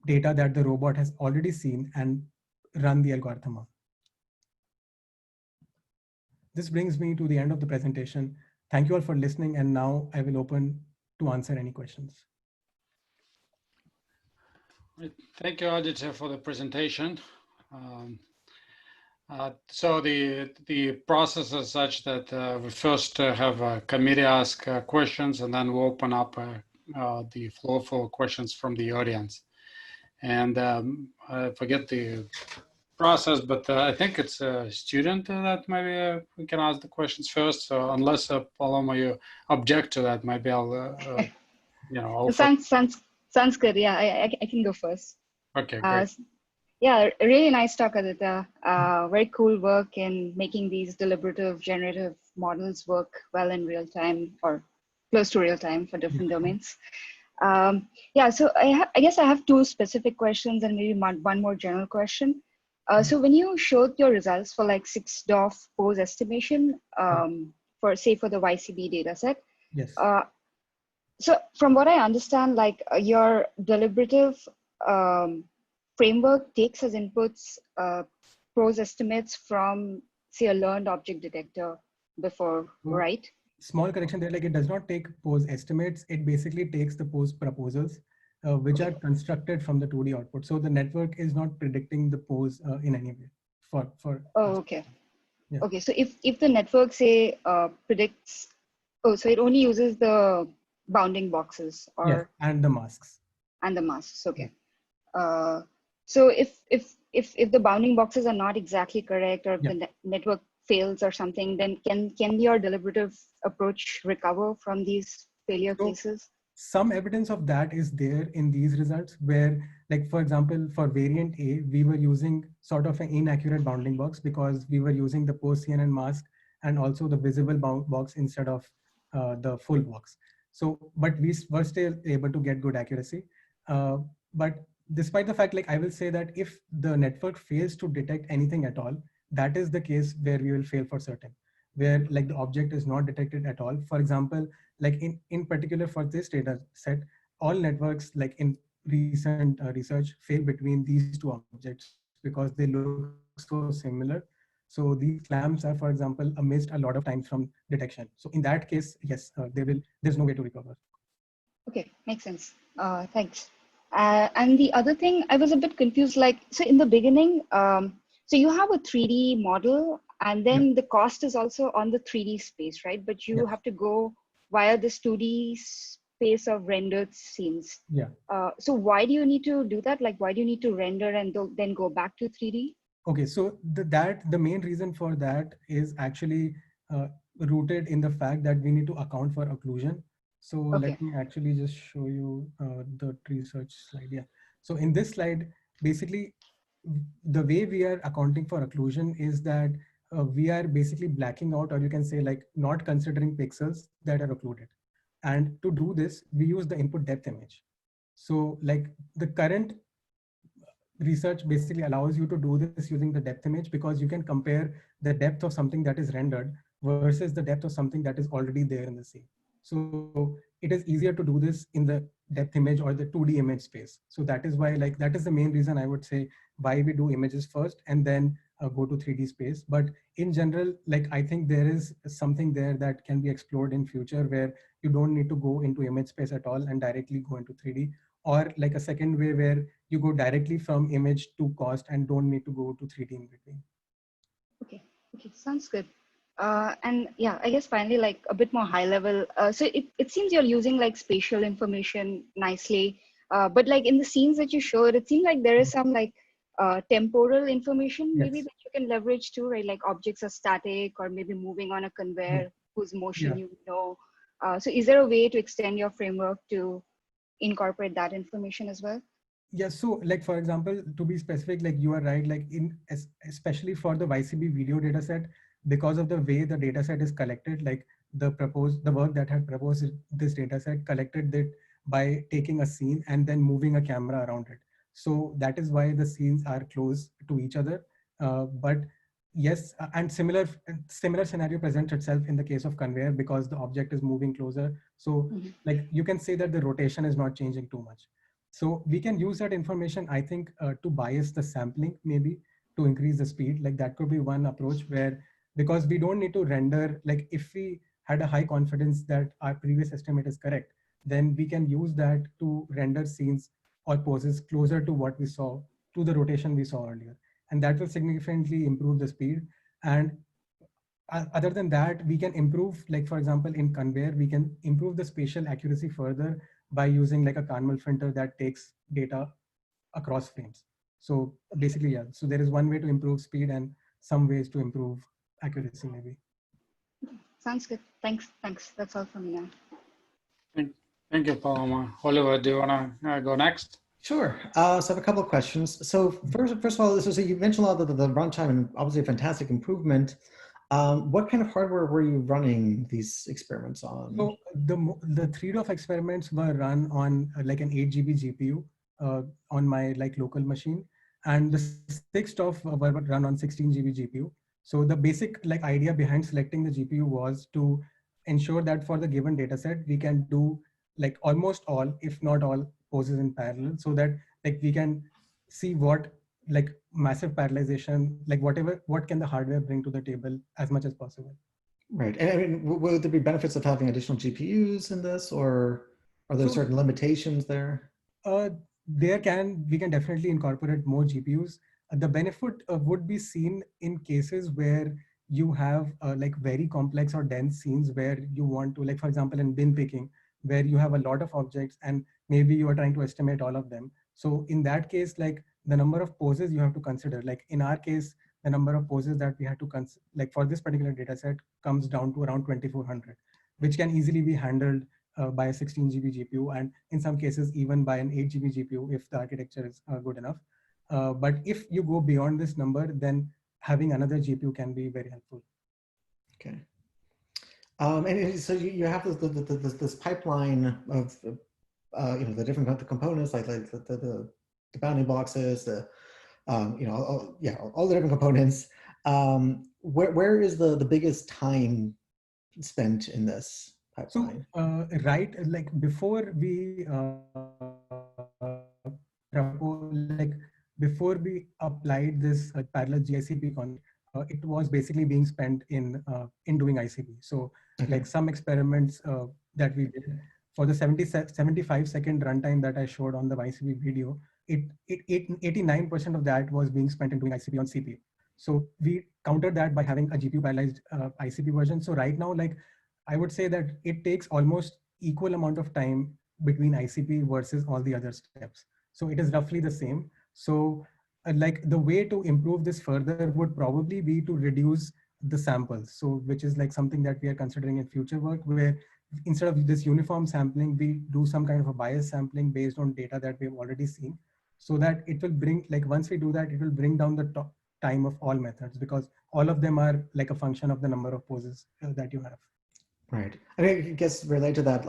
data that the robot has already seen and run the algorithm on. This brings me to the end of the presentation. Thank you all for listening, and now I will open to answer any questions. Thank you, Aditya, for the presentation. So the process is such that we first have a committee ask questions, and then we'll open up the floor for questions from the audience. And I forget the process, but I think it's a student that maybe we can ask the questions first. So unless Paloma, you object to that, maybe I'll, Sounds good. Yeah, I can go first. Okay, great. Yeah, really nice talk, Aditya. Very cool work in making these deliberative generative models work well in real time or close to real time for different domains. Yeah, so I guess I have two specific questions and maybe one more general question. So when you showed your results for like 6DOF pose estimation for the YCB data set, yes. So from what I understand, like your deliberative framework takes as inputs pose estimates from, say, a learned object detector before, right? Small correction there, like it does not take pose estimates. It basically takes the pose proposals, which are constructed from the 2D output. So the network is not predicting the pose in any way. Oh, okay. Yeah. Okay, so if the network, say, predicts, so it only uses the bounding boxes or yes, and the masks. And the masks, okay. Yeah. So if the bounding boxes are not exactly correct, or if the network fails or something, then can your deliberative approach recover from these failure cases? Some evidence of that is there in these results where, like, for example, for variant A, we were using sort of an inaccurate bounding box because we were using the post-CNN mask and also the visible box instead of the full box. So, but we were still able to get good accuracy. But despite the fact, like, I will say that if the network fails to detect anything at all, that is the case where we will fail for certain, where like the object is not detected at all. For example, like in particular for this data set, all networks like in recent research fail between these two objects because they look so similar. So these clamps are, for example, missed a lot of times from detection. So in that case, yes, there's no way to recover. Okay, makes sense. Thanks. And the other thing, I was a bit confused, like, so in the beginning, so you have a 3D model and then the cost is also on the 3D space, right? But you have to go via this 2D space of rendered scenes. Yeah. So why do you need to do that? Like, why do you need to render and then go back to 3D? Okay, so the main reason for that is actually rooted in the fact that we need to account for occlusion. So let me actually just show you the research slide. Yeah. So in this slide, basically, the way we are accounting for occlusion is that we are basically blacking out, or you can say like not considering pixels that are occluded. And to do this, we use the input depth image. So like the current research basically allows you to do this using the depth image because you can compare the depth of something that is rendered versus the depth of something that is already there in the scene. So it is easier to do this in the depth image or the 2D image space. So that is why, like, that is the main reason I would say why we do images first and then go to 3D space. But in general, like, I think there is something there that can be explored in future where you don't need to go into image space at all and directly go into 3D, or like a second way where you go directly from image to cost and don't need to go to 3D in between. Okay, okay, sounds good. And yeah, I guess finally, like a bit more high level. So it seems you're using like spatial information nicely, but like in the scenes that you showed, it seemed like there is some like temporal information maybe Yes. that you can leverage too, right? Like objects are static or maybe moving on a Mhm. conveyor whose motion Yeah. you know. So is there a way to extend your framework to incorporate that information as well? Yeah, so like for example, to be specific, like you are right, like especially for the YCB video data set, because of the way the data set is collected, like the work that had proposed this data set collected it by taking a scene and then moving a camera around it. So that is why the scenes are close to each other. But yes, and similar scenario presents itself in the case of conveyor because the object is moving closer. So Mhm. like you can say that the rotation is not changing too much. So we can use that information, I think, to bias the sampling, maybe to increase the speed. Like that could be one approach where, because we don't need to render, like if we had a high confidence that our previous estimate is correct, then we can use that to render scenes or poses closer to what we saw, to the rotation we saw earlier. And that will significantly improve the speed. And other than that, we can improve, like for example, in conveyor, we can improve the spatial accuracy further by using like a Carmel filter that takes data across frames. So basically, yeah. So there is one way to improve speed and some ways to improve accuracy, maybe. Sounds good. Thanks. Thanks. That's all from me now. Thank you, Paloma. Oliver, do you want to go next? Sure. So I have a couple of questions. So first of all, so you mentioned a lot of the runtime and obviously a fantastic improvement. What kind of hardware were you running these experiments on? So the 3DOF experiments were run on like an 8 GB GPU on my like local machine, and the 6DOF were run on 16 GB GPU. So the basic like idea behind selecting the GPU was to ensure that for the given data set, we can do like almost all, if not all, poses in parallel, so that like we can see what like massive parallelization, like what can the hardware bring to the table as much as possible. Right. And I mean, will there be benefits of having additional GPUs in this, or are there So certain limitations there? Uh, we can definitely incorporate more GPUs. The benefit would be seen in cases where you have like very complex or dense scenes where you want to, like for example, in bin picking, where you have a lot of objects and maybe you are trying to estimate all of them. So in that case, like the number of poses you have to consider, like in our case, the number of poses that we had to like for this particular data set comes down to around 2400, which can easily be handled by a 16 GB GPU, and in some cases even by an 8 GB GPU if the architecture is good enough. But if you go beyond this number, then having another GPU can be very helpful. Okay. And so you have this pipeline of the different components, like the bounding boxes, the all the different components. Where is the biggest time spent in this So pipeline? right, like before we before we applied this parallel GICP concept, it was basically being spent in doing ICP. So Okay. like some experiments that we did for the 75-second runtime that I showed on the ICP video, 89% of that was being spent in doing ICP on CPU. So we countered that by having a GPU parallelized ICP version. So right now, like I would say that it takes almost equal amount of time between ICP versus all the other steps. So it is roughly the same. So like the way to improve this further would probably be to reduce the samples. So which is like something that we are considering in future work, where instead of this uniform sampling, we do some kind of a bias sampling based on data that we've already seen, so that it will bring, like once we do that, it will bring down the time of all methods, because all of them are like a function of the number of poses that you have. Right. I mean, I guess related to that,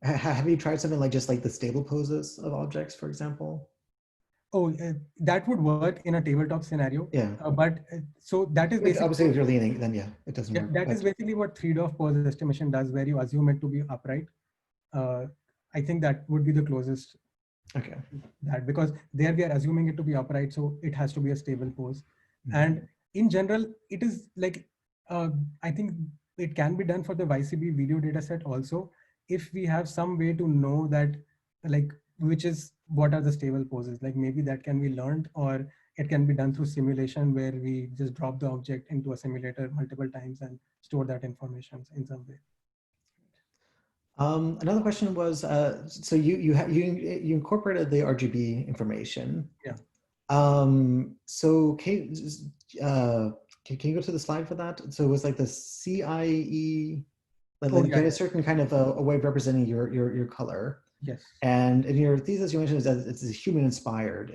have you tried something like just like the stable poses of objects, for example? Oh, that would work in a tabletop scenario. Yeah. So that is basically Obviously, if you're leaning, then yeah, it doesn't work. that is basically what 3-DOF pose estimation does, where you assume it to be upright. I think that would be the closest. Okay. That, because there we are assuming it to be upright, so it has to be a stable pose. And in general, it is like I think it can be done for the YCB video data set also, if we have some way to know that, like, what are the stable poses. Like maybe that can be learned, or it can be done through simulation, where we just drop the object into a simulator multiple times and store that information in some way. Another question was, so you incorporated the RGB information. Yeah. So can you go to the slide for that? So it was like the CIE, like you get a certain kind of a way of representing your color. Yes. And in your thesis, you mentioned that it's human inspired.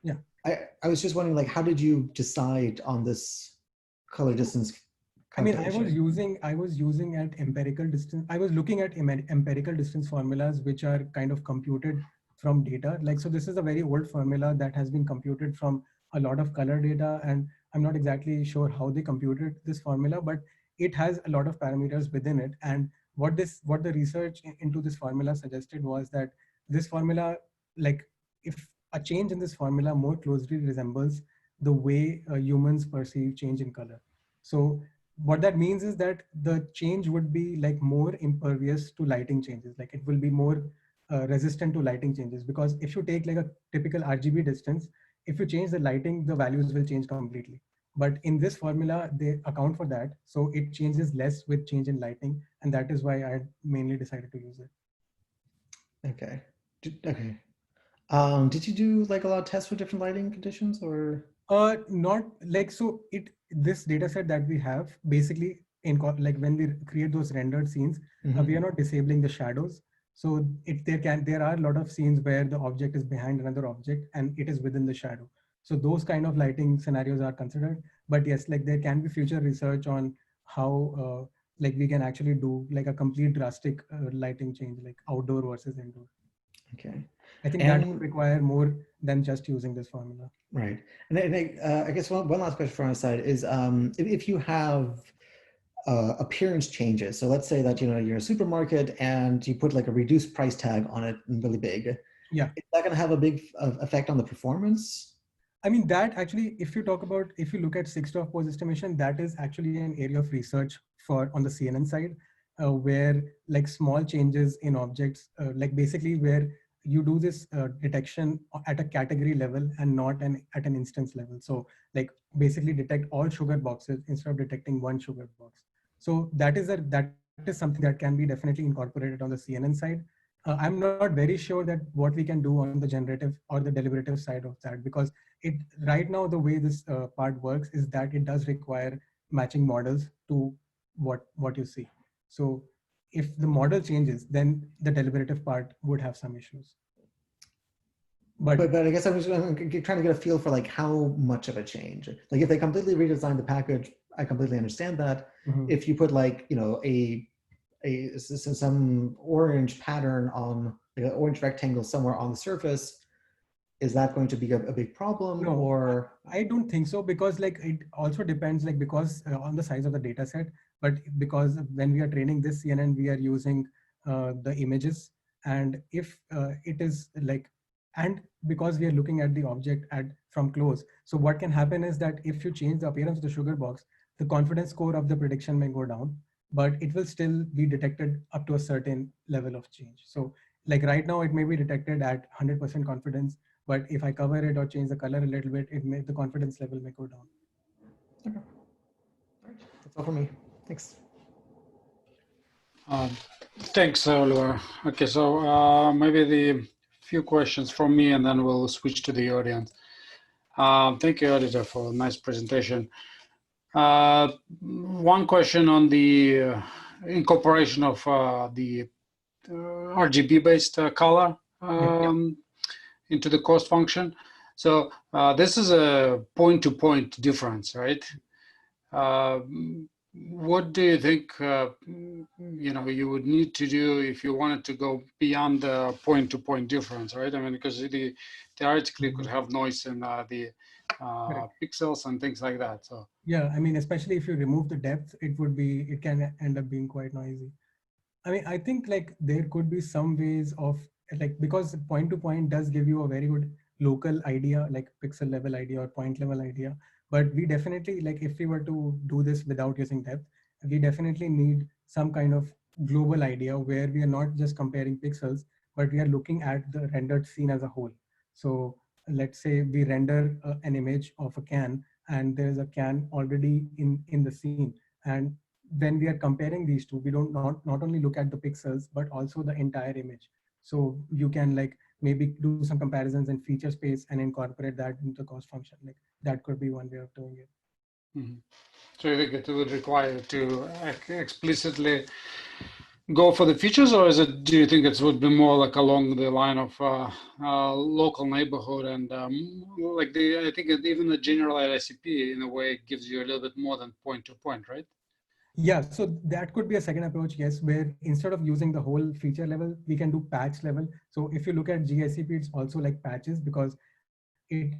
Yeah. I was just wondering, like, how did you decide on this color distance? I mean, I was using at empirical distance. I was looking at empirical distance formulas, which are kind of computed from data. Like, so this is a very old formula that has been computed from a lot of color data. And I'm not exactly sure how they computed this formula, but it has a lot of parameters within it. And what the research into this formula suggested was that this formula, like, if a change in this formula more closely resembles the way humans perceive change in color. So what that means is that the change would be like more impervious to lighting changes. Like it will be more resistant to lighting changes, because if you take like a typical RGB distance, if you change the lighting, the values will change completely. But in this formula, they account for that. So it changes less with change in lighting. And that is why I mainly decided to use it. Okay. Okay. Did you do like a lot of tests for different lighting conditions, or? Not like, so this data set that we have, basically like when we create those rendered scenes, we are not disabling the shadows. So there are a lot of scenes where the object is behind another object and it is within the shadow. So those kind of lighting scenarios are considered. But yes, like there can be future research on how like we can actually do like a complete drastic lighting change, like outdoor versus indoor. Okay. I think that would require more than just using this formula. Right. And I guess one last question from my side is, if you have appearance changes, so let's say that, you know, you're a supermarket and you put like a reduced price tag on it really big. Yeah. Is that going to have a big effect on the performance? I mean, that actually, if you look at 6-DOF pose estimation, that is actually an area of research on the CNN side, where like small changes in objects, like basically where you do this detection at a category level and not at an instance level. So like basically detect all sugar boxes instead of detecting one sugar box. So that is something that can be definitely incorporated on the CNN side. I'm not very sure that what we can do on the generative or the deliberative side of that, because right now the way this part works is that it does require matching models to what you see. So if the model changes, then the deliberative part would have some issues. But I guess I'm trying to get a feel for like how much of a change. Like if they completely redesign the package, I completely understand that. If you put like, you know, some orange pattern on like an orange rectangle somewhere on the surface, is that going to be a big problem? No, or I don't think so, because like it also depends, like because on the size of the data set, but because when we are training this CNN, we are using the images, and if it is like, and because we are looking at the object from close, so what can happen is that if you change the appearance of the sugar box, the confidence score of the prediction may go down, but it will still be detected up to a certain level of change. So like right now it may be detected at 100% confidence, but if I cover it or change the color a little bit, the confidence level may go down. Okay. All right. That's all for me. Thanks. Thanks, Oliver. Okay, so maybe the few questions from me, and then we'll switch to the audience. Thank you, Editor, for a nice presentation. One question on the incorporation of the RGB-based color into the cost function. So this is a point-to-point difference, right? what do you think, you would need to do if you wanted to go beyond the point-to-point difference, right? I mean, because theoretically could have noise in the pixels and things like that. So yeah, I mean, especially if you remove the depth, it can end up being quite noisy. I mean, I think like there could be some ways of like, because point to point does give you a very good local idea, like pixel level idea or point level idea. But we definitely, like if we were to do this without using depth, we definitely need some kind of global idea where we are not just comparing pixels, but we are looking at the rendered scene as a whole. So let's say we render an image of a can, and there's a can already in the scene. And when we are comparing these two, we don't not only look at the pixels but also the entire image. So you can like maybe do some comparisons in feature space and incorporate that into the cost function. Like that could be one way of doing it. mhm. So you think it would require to explicitly go for the features, or do you think it would be more like along the line of local neighborhood and like I think even the general ICP in a way gives you a little bit more than point to point, right? Yeah, so that could be a second approach, yes, where instead of using the whole feature level, we can do patch level. So if you look at GICP, it's also like patches because it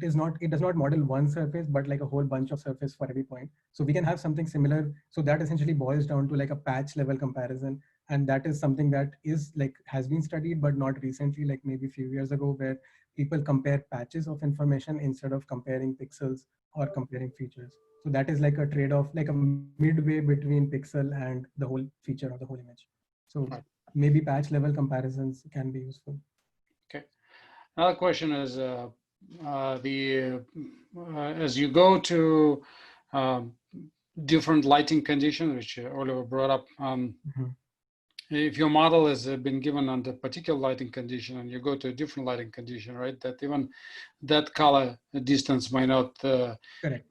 does not model one surface, but like a whole bunch of surface for every point. So we can have something similar. So that essentially boils down to like a patch level comparison. And that is something that is like has been studied, but not recently, like maybe a few years ago, where people compare patches of information instead of comparing pixels or comparing features. So that is like a trade-off, like a midway between pixel and the whole feature or the whole image. So Right. maybe patch level comparisons can be useful. Okay. Another question is as you go to um, different lighting conditions, which Oliver brought up. If your model has been given under particular lighting condition and you go to a different lighting condition, right, that even that color distance might not Correct.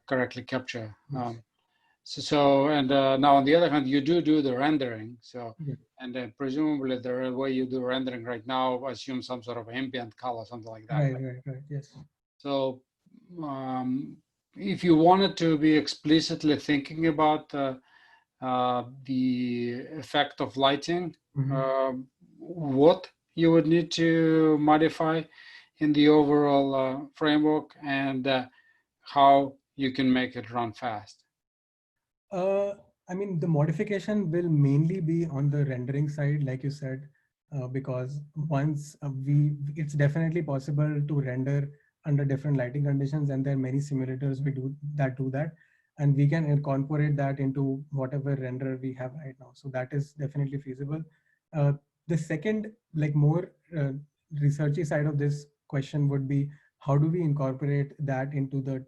correctly capture. Yes. And now on the other hand, you do the rendering. So, Yeah. and then presumably the way you do rendering right now assume some sort of ambient color, something like that. Right. Yes. So if you wanted to be explicitly thinking about the effect of lighting, what you would need to modify in the overall framework, and how you can make it run fast. I mean, the modification will mainly be on the rendering side, like you said, because once it's definitely possible to render under different lighting conditions, and there are many simulators we do that, and we can incorporate that into whatever render we have right now. So that is definitely feasible. Uh, the second, like more researchy side of this question would be how do we incorporate that into the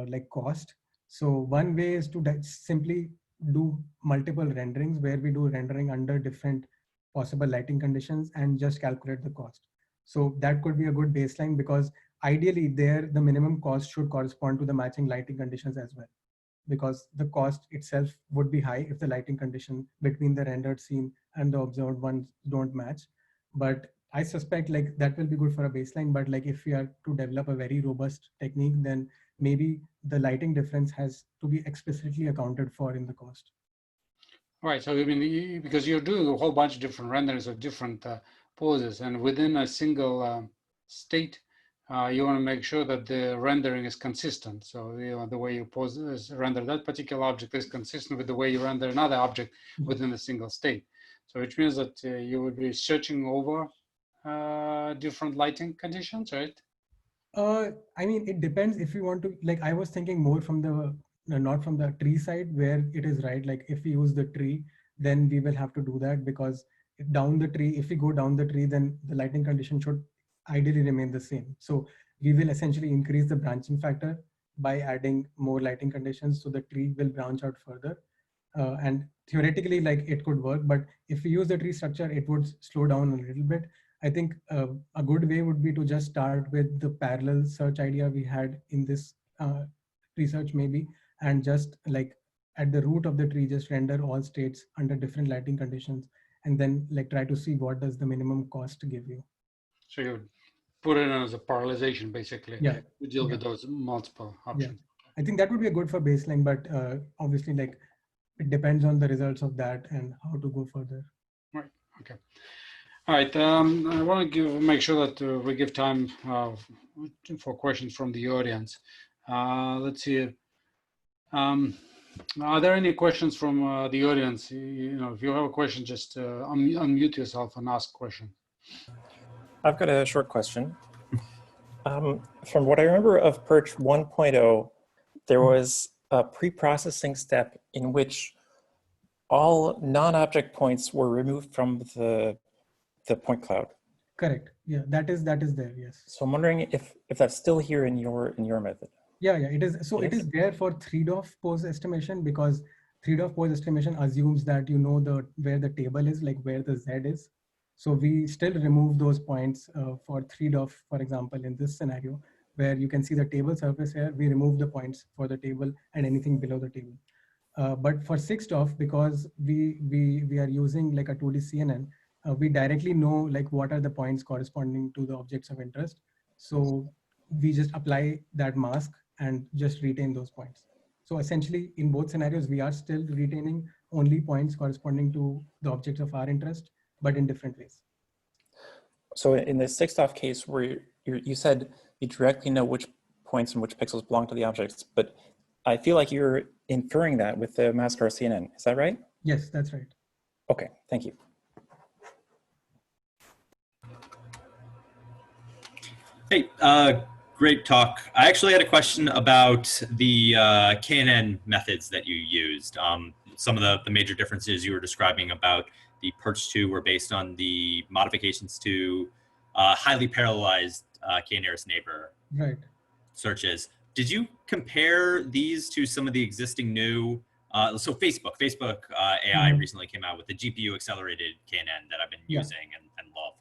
like cost. So one way is to simply do multiple renderings where we do rendering under different possible lighting conditions and just calculate the cost. So that could be a good baseline because ideally there the minimum cost should correspond to the matching lighting conditions as well, because the cost itself would be high if the lighting condition between the rendered scene and the observed ones don't match. But I suspect like that will be good for a baseline, but like if we are to develop a very robust technique, then maybe the lighting difference has to be explicitly accounted for in the cost. Right. So I mean, because you're doing a whole bunch of different renderings of different poses, and within a single state, you want to make sure that the rendering is consistent. So the way you render that particular object is consistent with the way you render another object within a single state. So which means that you would be searching over different lighting conditions, right? I mean, it depends if you want to, like, I was thinking more from the, not from the tree side where it is right. Like if we use the tree, then we will have to do that because down the tree, if we go down the tree, then the lighting condition should ideally remain the same. So we will essentially increase the branching factor by adding more lighting conditions. So the tree will branch out further. And theoretically, like it could work, but if we use the tree structure, it would slow down a little bit. I think a good way would be to just start with the parallel search idea we had in this research maybe, and just like at the root of the tree, just render all states under different lighting conditions, and then like try to see what does the minimum cost give you. So you put it as a parallelization, basically. Yeah. You deal with those multiple options. I think that would be a good for baseline, but obviously like it depends on the results of that and how to go further. Right. Okay. All right. I want to make sure that we give time for questions from the audience. Let's see. Are there any questions from the audience? You know, if you have a question, just unmute yourself and ask a question. I've got a short question. From what I remember of PERCH 1.0, there was a pre-processing step in which all non-object points were removed from the point cloud. Correct. Yeah, that is there. Yes. So I'm wondering if that's still here in your method. Yeah, it is. So it is there for 3DOF pose estimation, because 3DOF pose estimation assumes that you know where the table is, like where the Z is. So we still remove those points for 3DOF, for example, in this scenario, where you can see the table surface here, we remove the points for the table and anything below the table. But for 6DOF, because we are using like a 2D CNN, we directly know like what are the points corresponding to the objects of interest. So we just apply that mask and just retain those points. So essentially in both scenarios, we are still retaining only points corresponding to the objects of our interest, but in different ways. So in the 6DOF case where you said you directly know which points and which pixels belong to the objects, but I feel like you're inferring that with the MSR CNN. Is that right? Yes, that's right. Okay, thank you. Hey, great talk. I actually had a question about the KNN methods that you used. Some of the major differences you were describing about the PERCH 2 were based on the modifications to highly parallelized k-nearest neighbor searches. Did you compare these to some of the existing new, so Facebook AI recently came out with the GPU accelerated KNN that I've been using and love.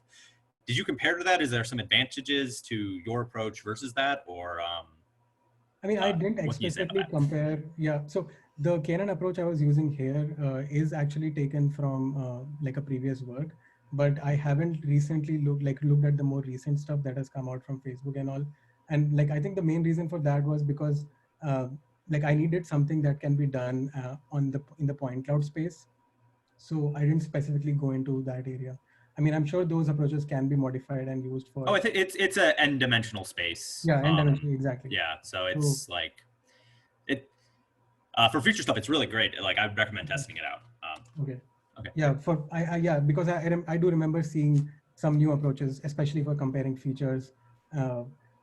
Did you compare to that? Is there some advantages to your approach versus that, or? I mean, I didn't explicitly compare. Yeah, so the KNN approach I was using here is actually taken from like a previous work, but I haven't recently looked at the more recent stuff that has come out from Facebook and all. And like, I think the main reason for that was because like I needed something that can be done in the point cloud space. So I didn't specifically go into that area. I mean, I'm sure those approaches can be modified and used for. Oh, I think it's an n-dimensional space. Yeah, n-dimensional, exactly. Yeah, so it's like it for future stuff. It's really great. Like I'd recommend testing it out. Okay. Yeah, yeah, because I do remember seeing some new approaches, especially for comparing features.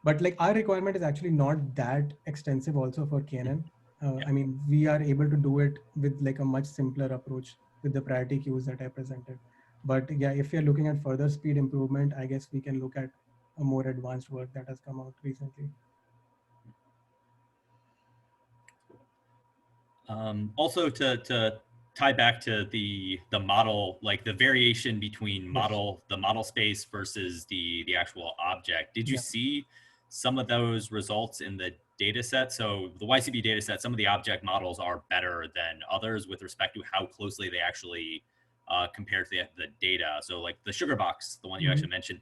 But like our requirement is actually not that extensive also for KNN. I mean, we are able to do it with like a much simpler approach with the priority queues that I presented. But yeah, if you're looking at further speed improvement, I guess we can look at a more advanced work that has come out recently. Also to tie back to the model, like the variation between the model space versus the actual object. Did you see some of those results in the data set? So the YCB data set, some of the object models are better than others with respect to how closely they actually compared to the data. So like the sugar box, the one you actually mentioned,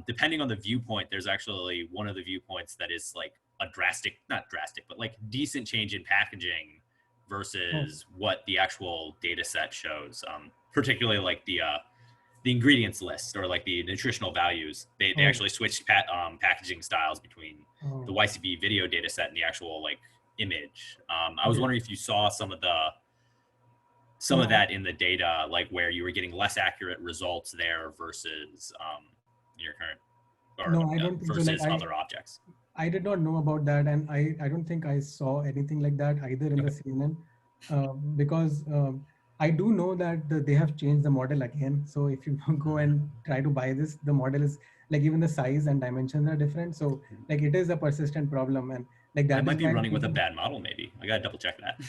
depending on the viewpoint, there's actually one of the viewpoints that is like a not drastic, but like decent change in packaging versus what the actual data set shows. Particularly like the ingredients list or like the nutritional values. They actually switched packaging styles between the YCB video data set and the actual like image. I was wondering if you saw some of that in the data, like where you were getting less accurate results there versus your current versus other objects. I did not know about that, and I don't think I saw anything like that either in the CNN, because I do know that they have changed the model again. So if you go and try to buy this, the model is like even the size and dimensions are different. So like it is a persistent problem, and like that I might be running with a bad model. Maybe I gotta double check that.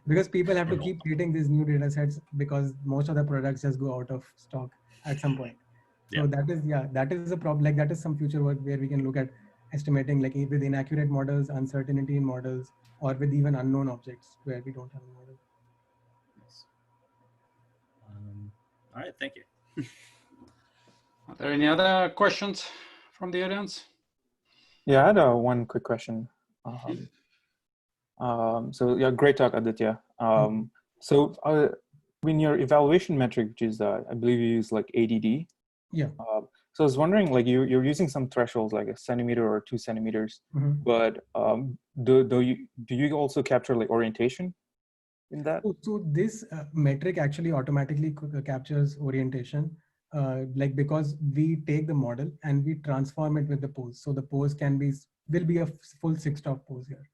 Because people have to keep creating these new data sets because most of the products just go out of stock at some point. So that is a problem. Like that is some future work where we can look at estimating like with inaccurate models, uncertainty in models, or with even unknown objects where we don't have a model. All right, thank you. Are there any other questions from the audience? Yeah, I had one quick question. So yeah, great talk, Aditya. So in your evaluation metric, which is I believe you use like ADD. Yeah. So I was wondering, like you're using some thresholds like a centimeter or 2 centimeters, but do you also capture like orientation in that? So this metric actually automatically captures orientation, like because we take the model and we transform it with the pose. So the pose will be a full 6-stop pose here.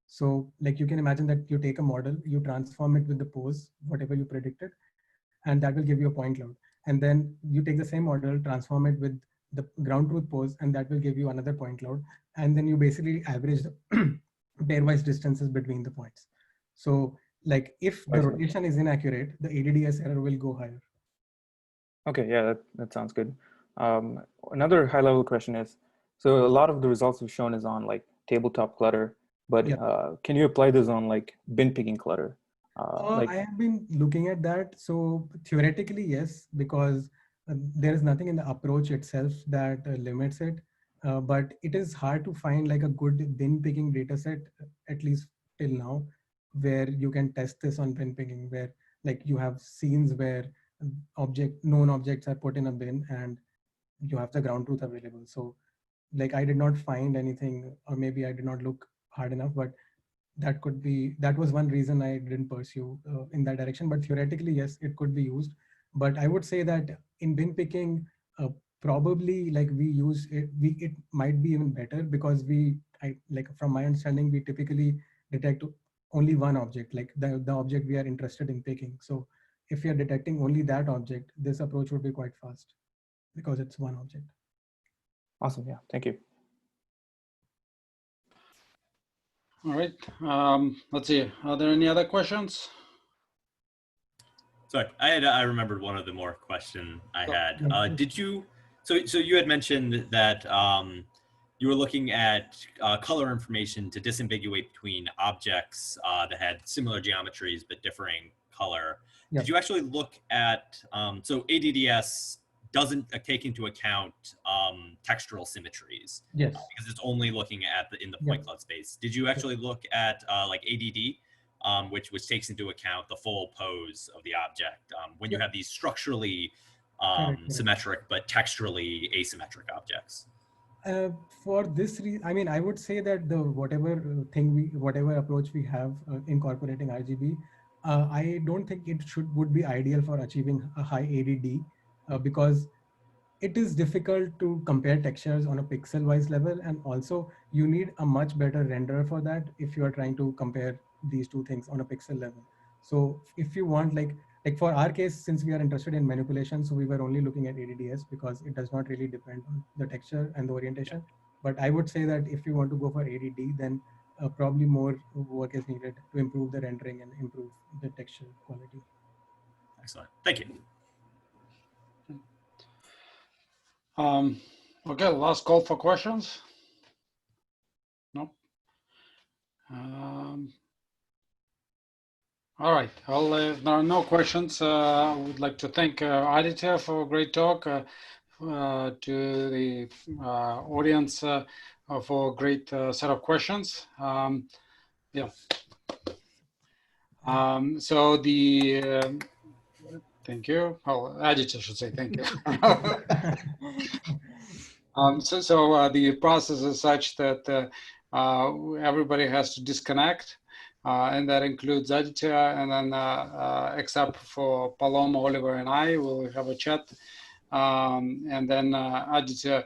So like you can imagine that you take a model, you transform it with the pose, whatever you predicted, and that will give you a point cloud. And then you take the same model, transform it with the ground truth pose, and that will give you another point cloud. And then you basically average the pairwise distances between the points. So like if the rotation is inaccurate, the ADDS error will go higher. Okay, yeah, that sounds good. Another high level question is, so a lot of the results we've shown is on like tabletop clutter, but can you apply this on like bin picking clutter? I have been looking at that. So theoretically, yes, because there is nothing in the approach itself that limits it. But it is hard to find like a good bin picking data set, at least till now, where you can test this on bin picking, where like you have scenes where known objects are put in a bin and you have the ground truth available. So like I did not find anything, or maybe I did not look hard enough, but that was one reason I didn't pursue in that direction. But theoretically, yes, it could be used. But I would say that in bin picking, probably like we use it, it might be even better because like from my understanding, we typically detect only one object, like the object we are interested in picking. So if we are detecting only that object, this approach would be quite fast because it's one object. Awesome. Yeah. Thank you. All right. Let's see. Are there any other questions? Sorry, I remembered one of the more question I had. Did you? So you had mentioned that you were looking at color information to disambiguate between objects that had similar geometries but differing color. Yep. Did you actually look at so ADDS doesn't take into account textural symmetries? Yes. Because it's only looking at in the point cloud space. Did you actually look at like ADD? Which takes into account the full pose of the object when you have these structurally symmetric but texturally asymmetric objects. For this reason, I mean, I would say that whatever approach we have incorporating RGB, I don't think it would be ideal for achieving a high ADD because it is difficult to compare textures on a pixel wise level, and also you need a much better renderer for that if you are trying to compare these two things on a pixel level. So if you want like for our case, since we are interested in manipulation, so we were only looking at ADDS because it does not really depend on the texture and the orientation. But I would say that if you want to go for ADD, then probably more work is needed to improve the rendering and improve the texture quality. Excellent. Thank you. Okay, last call for questions. No. All right. Well, if there are no questions, I would like to thank Aditya for a great talk, to the audience for a great set of questions. Yeah. So the thank you. Oh, Aditya should say thank you. So the process is such that everybody has to disconnect, and that includes Aditya, and then except for Paloma, Oliver, and I, will have a chat. And then Aditya,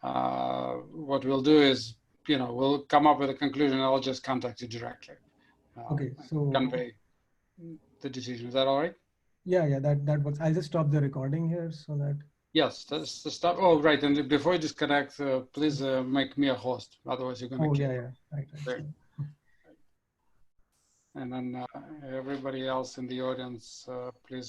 what we'll do is, we'll come up with a conclusion. I'll just contact you directly. Okay, so convey the decision. Is that all right? Yeah, that works. I'll just stop the recording here so that. Yes, that's the stuff. Oh, right. And before you disconnect, please make me a host. Otherwise, you're going to. Oh, yeah. Right. Sure. And then everybody else in the audience, please